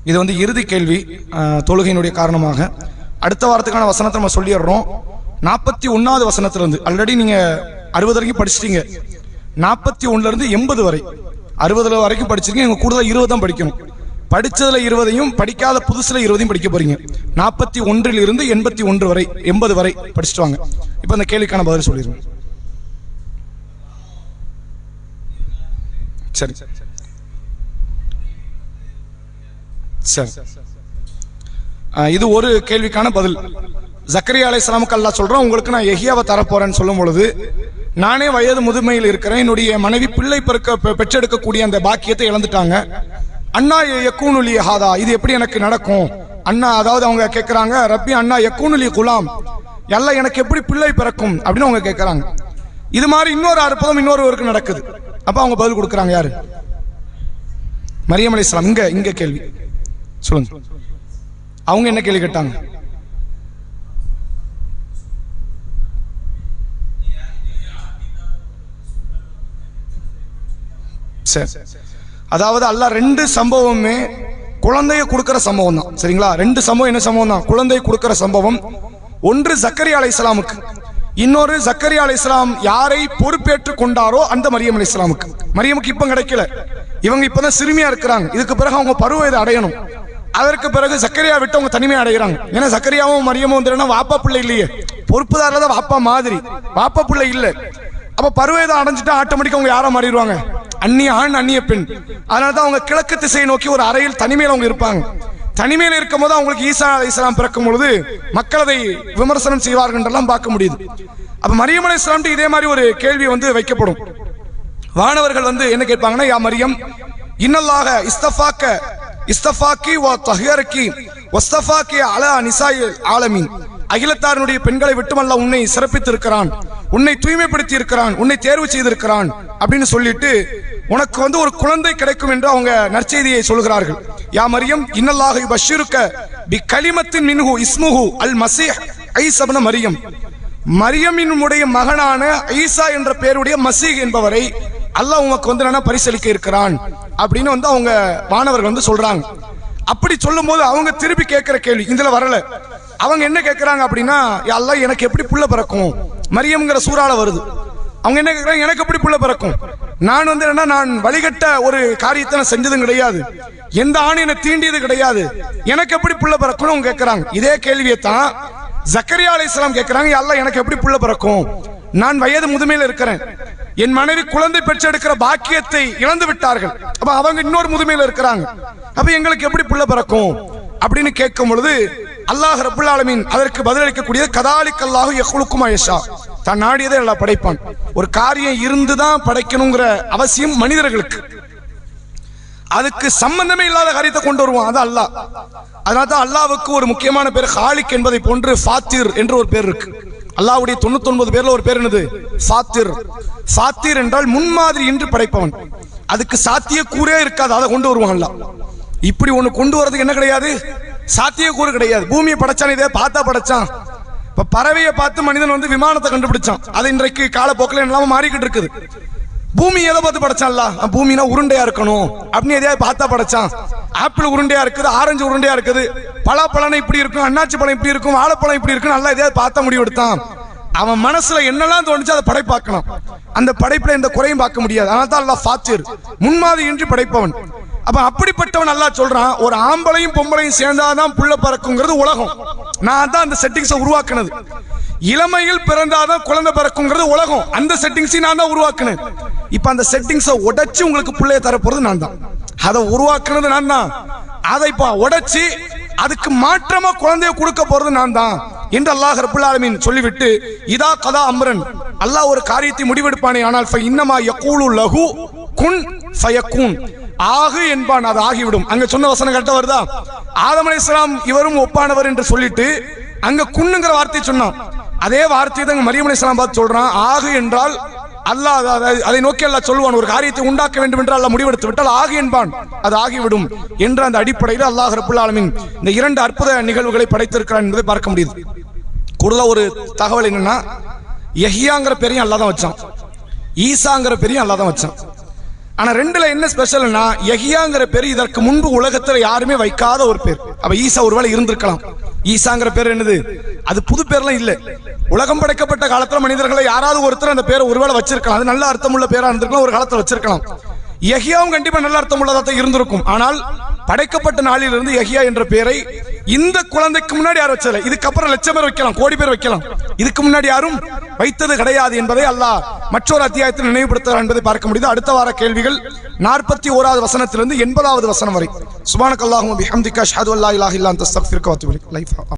இது வந்து இறுதி கேள்வி தொழுகையினுடைய காரணமாக. அடுத்த வாரத்துக்கான வசனத்தை நம்ம சொல்லிடுறோம். 41வது வசனத்திலிருந்து, ஆல்ரெடி நீங்க 60 வரைக்கும் படிச்சிட்டீங்க, 41லிருந்து 80 வரை 60 வரைக்கும் படிச்சிருக்கீங்க. நீங்க கூடுதல் 20 தான் படிக்கணும். படிச்சதுல 20ஐயும் படிக்காத புதுசுல 20ஐயும் படிக்க போறீங்க. 41லிருந்து 81 வரை 80 வரை படிச்சுட்டு வாங்க. இப்ப அந்த கேள்விக்கான பதில் சொல்லிடுங்க. சரி சரி, இது ஒரு கேள்விக்கான பதில். ஜக்கரியா அலைஹிஸ்ஸலாமுக்கு அல்லாஹ் சொல்றான், உங்களுக்கு நான் யஹ்யாவை தரப்போறேன்னு சொல்லும் பொழுது, நானே வயது முதுமையில் இருக்கிறேன், என்னுடைய மனைவி பிள்ளை பெற்றெடுக்கக்கூடிய அந்த பாக்கியத்தை இழந்துட்டாங்க. அண்ணா யக்கூனுலி ஹாதா, இது எப்படி எனக்கு நடக்கும் அண்ணா? அதாவது அவங்க கேட்கிறாங்க, ரப்பி அண்ணா யக்கூனுலி குலாம், எல்லாம் எனக்கு எப்படி பிள்ளை பிறக்கும் அப்படின்னு அவங்க கேட்கிறாங்க. இது மாதிரி இன்னொரு அற்புதம் இன்னொருவருக்கு நடக்குது. அப்ப அவங்க பதில் கொடுக்குறாங்க. யாரு? மரியம் அலைஹிஸ்ஸலாம். இங்க கேள்வி சொல்லுங்க. அவங்க என்ன கேள்வி கேட்டாங்க? சரி, அதாவது அல்லாஹ் 2 சம்பவமே குழந்தையை கொடுக்கிற சம்பவம் தான். சரிங்களா? 2 சம்பவம் என்ன சம்பவம் தான்? குழந்தையை கொடுக்கிற சம்பவம். ஒன்று ஜக்கரியா அலைஹிஸ்ஸலாமுக்கு, இன்னொரு ஜக்கரியா அலைஹிஸ்ஸலாம் யாரை பொறுப்பேற்று கொண்டாரோ அந்த மரியம் அலைஹிஸ்ஸலாமுக்கு. மரியமுக்கு இப்ப கிடைக்கல, இவங்க இப்பதான் சிறுமியா இருக்கிறாங்க. இதுக்கு பிறகு அவங்க பருவ வயதை அடையணும். அதற்கு பிறகு ஜக்கரியா விட்டு அவங்க தனிமையை அடைகிறாங்க. ஏன்னா ஜக்கரியாவும் மரியமும் வந்து வாப்பா பிள்ளை இல்லையே, பொறுப்புதாரில் தான் வாப்பா மாதிரி, வாப்பா பிள்ளை இல்லை. அப்ப பருவயதை அடைஞ்சிட்டா ஆட்டோமேட்டிக்கா அவங்க யாரா மாறிடுவாங்க? அந்நிய ஆண் அந்நிய பெண். அதனாலதான் அவங்க கிழக்கு திசையை நோக்கி ஒரு அறையில் தனிமையில் அவங்க இருப்பாங்க. தனிமையில் இருக்கும் போது அவங்களுக்கு ஈசா அலைஹிஸ்ஸலாம் பிறக்கும் பொழுது மக்கள் அதை விமர்சனம் செய்வார்கள் என்றெல்லாம் பார்க்க முடியுது. அப்ப மரியம் அலைஹிஸ்ஸலாம் இதே மாதிரி ஒரு கேள்வி வந்து வைக்கப்படும். வானவர்கள் வந்து என்ன கேட்பாங்கன்னா, யா மரியம் இன்னல்லாஹ இஸ்தஃபாக்கி வ தஹ்யரக்கி வஸ்தஃபாக்கி அலா நிசாயில் ஆலமீன், அகிலத்தாருடைய பெண்களை விட்டுமல்ல உன்னை சிறப்பித்து இருக்கிறான், உன்னை தூய்மைப்படுத்தி இருக்கிறான், உன்னை தேர்வு செய்திருக்கிறான் அப்படின்னு சொல்லிட்டு உனக்கு வந்து ஒரு குழந்தை கிடைக்கும் என்று அவங்க நற்செய்தியை சொல்கிறார்கள். யா மரியம் இன்னல்லாஹ யுபஷ்ஷிருக்க பி கலிமத்தின் மின்ஹு இஸ்முஹு அல் மஸீஹ் ஈஸா இப்னு மரியம், மரியமினுடைய மகனான ஈசா என்ற பெயருடைய மசீஹ் என்பவரை அல்லாஹ் உனக்கு வந்து பரிசளிக்க இருக்கிறான் அப்படின்னு வந்து அவங்க வானவர்கள் வந்து சொல்றாங்க. அப்படி சொல்லும் போது அவங்க திருப்பி கேட்கிற கேள்வி இதுல வரல. அவங்க என்ன கேட்கிறாங்க அப்படின்னா, அல்லாஹ் எனக்கு எப்படி புள்ள பிறக்கும்? மரியம்ங்கிற சூறால வருது. அவங்க என்ன கேட்கிறாங்க, எனக்கு எப்படி புள்ள பிறக்கும்? நான் வந்து நான் வழிகட்ட ஒரு காரியத்தை நான் செஞ்சதும் கிடையாது, எந்த ஆணை என்னை தீண்டியது கிடையாது, எனக்கு எப்படி புள்ள பிறக்கும்னு அவங்க கேட்கிறாங்க. இதே கேள்வியை தான் ஜக்கரியா அலைஹிஸ்ஸலாம் கேட்கிறாங்க, அல்லாஹ் எனக்கு எப்படி புள்ள பிறக்கும்? நான் வயது முதுமையில் இருக்கிறேன், என் மனைவி குழந்தை பெற்றெடுக்கிற பாக்கியத்தை இழந்து விட்டார்கள், அப்ப அவங்க இன்னொரு முதுமையில் இருக்கிறாங்க, அப்ப எங்களுக்கு எப்படி புள்ள பிறக்கும் அப்படின்னு கேட்கும் பொழுது அல்லாஹ் ரப்புல் ஆலமீன் அதற்கு பதிலளிக்கக்கூடிய கதாலிக் அல்லாஹு யஹ்லுகு மா யஷா, தான் நாடியதை அல்லாஹ் படைப்பான். ஒரு காரியம் இருந்துதான் படைக்கணுங்கிற அவசியம் மனிதர்களுக்கு, அதுக்கு சம்பந்தமே இல்லாத காரியத்தை கொண்டு வருவான், அது அல்லாஹ். அதனால்தான் அல்லாஹ்வுக்கு ஒரு முக்கியமான பேர் ஹாலிக் என்பதை போன்று ஃபாத்திர் என்று ஒரு பேர் இருக்கு. அல்லாஹ்வுடைய 99 பேர்ல ஒரு பேர் என்னது? ஃபாத்திர். ஃபாத்திர் என்றால் முன்மாதிரி என்று படைப்பவன். அதுக்கு சாத்திய கூறே இருக்காது, அதை கொண்டு வருவான் அல்லாஹ். இப்படி ஒண்ணு கொண்டு வரதுக்கு என்ன கிடையாது? சாத்திய கூறு கிடையாது. பூமியை படைச்சான், இதே பார்த்தா படைச்சான். இப்ப பறவையை பார்த்து மனிதன் வந்து விமானத்தை கண்டுபிடிச்சான். அது இன்றைக்கு காலப்போக்கில் இல்லாம மாறிக்கிட்டு இருக்குது. பூமி எதை பார்த்து படைச்சான்ல? பூமினா உருண்டையா இருக்கணும் அப்படின்னு எதையாவது பார்த்தா படைச்சான். ஆப்பிள் உருண்டையா இருக்குது, ஆரஞ்சு உருண்டையா இருக்குது, பலாப்பழம் இப்படி இருக்கும், அண்ணாச்சி பழம் இப்படி இருக்கும், வாழைப்பழம் இப்படி இருக்கும், நல்லா எதையாவது பார்த்தா முடிவு எடுத்தான். அவன் மனசுல என்னெல்லாம் தோணுச்சு அதை படைப்பாக்கணும். அந்த படைப்புல எந்த குறையும் பார்க்க முடியாது. அதனால தான் அல்லாஹ் ஃபாத்திர், முன்மாதிரி இன்றி படைப்பவன். அப்ப அப்படிப்பட்டவன் அல்லாஹ் சொல்றான், ஒரு ஆம்பளையும் பொம்பளையும் சேர்ந்தாதான் புள்ள பறக்குங்கிறது உலகம். நான் தான் அந்த செட்டிங்ஸை உருவாக்குனது. இளமையில் பிறந்தாதான் குழந்தை பிறக்குங்கிறது உலகம். அந்த செட்டிங்ஸை நான் தான் உருவாக்குனேன். இப்ப அந்த செட்டிங்ஸை உடைச்சு உங்களுக்கு பிள்ளைய தர போறது நான் தான். அதை உருவாக்குனது நான் தான். அதை இப்ப உடைச்சு அதுக்கு மாற்றமா குழந்தைய கொடுக்க போறது நான் தான் என்று அல்லாஹ் ரப்புல் ஆலமீன் சொல்லிவிட்டு, இதா கதா அம்ரன், அல்லாஹ் ஒரு காரியத்தை முடிவெடுப்பானே ஆனால் இன்னமா யகூலு லஹு குன் ஃபயகூன், ஆகு என்பான், அது ஆகிவிடும். அங்க சொன்ன வசனம் கரெக்டா வருதா? ஆதம் அலைஹிஸ்ஸலாம் இவரும் ஒப்பானவர் என்று சொல்லிட்டு அங்க குன்னுங்கிற வார்த்தை சொன்னான். அதே வார்த்தையை தான் மரியம் அலைஹிஸ்ஸலாம் பார்த்து சொல்றான், ஆகு என்றால் அல்லாஹ் அதை நோக்கி அல்லாஹ் சொல்வான், ஒரு காரியத்தை உண்டாக்க வேண்டும் என்று அல்லாஹ் முடிவெடுத்து விட்டால் ஆகு என்பான், அது ஆகிவிடும் என்ற அந்த அடிப்படையில் அல்லாஹ் ரப்புல் ஆலமீன் இந்த 2 அற்புத நிகழ்வுகளை படைத்திருக்கிறான் என்பதை பார்க்க முடியுது. கூடுதலா ஒரு தகவல் என்னன்னா, யஹ்யாங்கிற பேரையும் அல்லாஹ் தான் வச்சான், ஈசாங்கிற பேரையும் அல்லாஹ் தான் வச்சான். ஆனா ரெண்டுல என்ன ஸ்பெஷல்னா யஹியாங்கிற பேர் இதற்கு முன்பு உலகத்துல யாருமே வைக்காத ஒரு பேர். அப்ப ஈசா ஒருவேளை இருந்திருக்கலாம். ஈசாங்கிற பேர் என்னது, அது புது பேர்லாம் இல்ல. உலகம் படைக்கப்பட்ட காலத்துல மனிதர்களை யாராவது ஒருத்தர் அந்த பேரை ஒருவேளை வச்சிருக்கலாம். அது நல்ல அர்த்தமுள்ள பேரா இருந்திருக்கலாம், ஒரு காலத்துல வச்சிருக்கலாம். யஹியாவும் கண்டிப்பா நல்ல அர்த்தம் உள்ளதாக இருந்திருக்கும். ஆனால் படைக்கப்பட்ட நாளிலிருந்து யஹியா என்ற பெயரை இந்த குழந்தைக்கு முன்னாடி யாரும் வச்சதில்லை. இதுக்கப்புறம் லட்சம் பேர் வைக்கலாம், கோடி பேர் வைக்கலாம், இதுக்கு முன்னாடி யாரும் வைத்தது கிடையாது என்பதை அல்லாஹ் மற்றொரு அத்தியாயத்தில் நினைவுபடுத்துகிறார் என்பதை பார்க்க முடியுது. அடுத்த வார கேள்விகள் 41வது வசனத்திலிருந்து 80வது வசனம் வரை. சுப்ஹானக்கல்லாஹும்ம பிஹம்திக அஷ்ஹது அல்லா இலாஹா இல்லா அன்த அஸ்தக்ஃபிருக வ அத்தூபு இலைக்.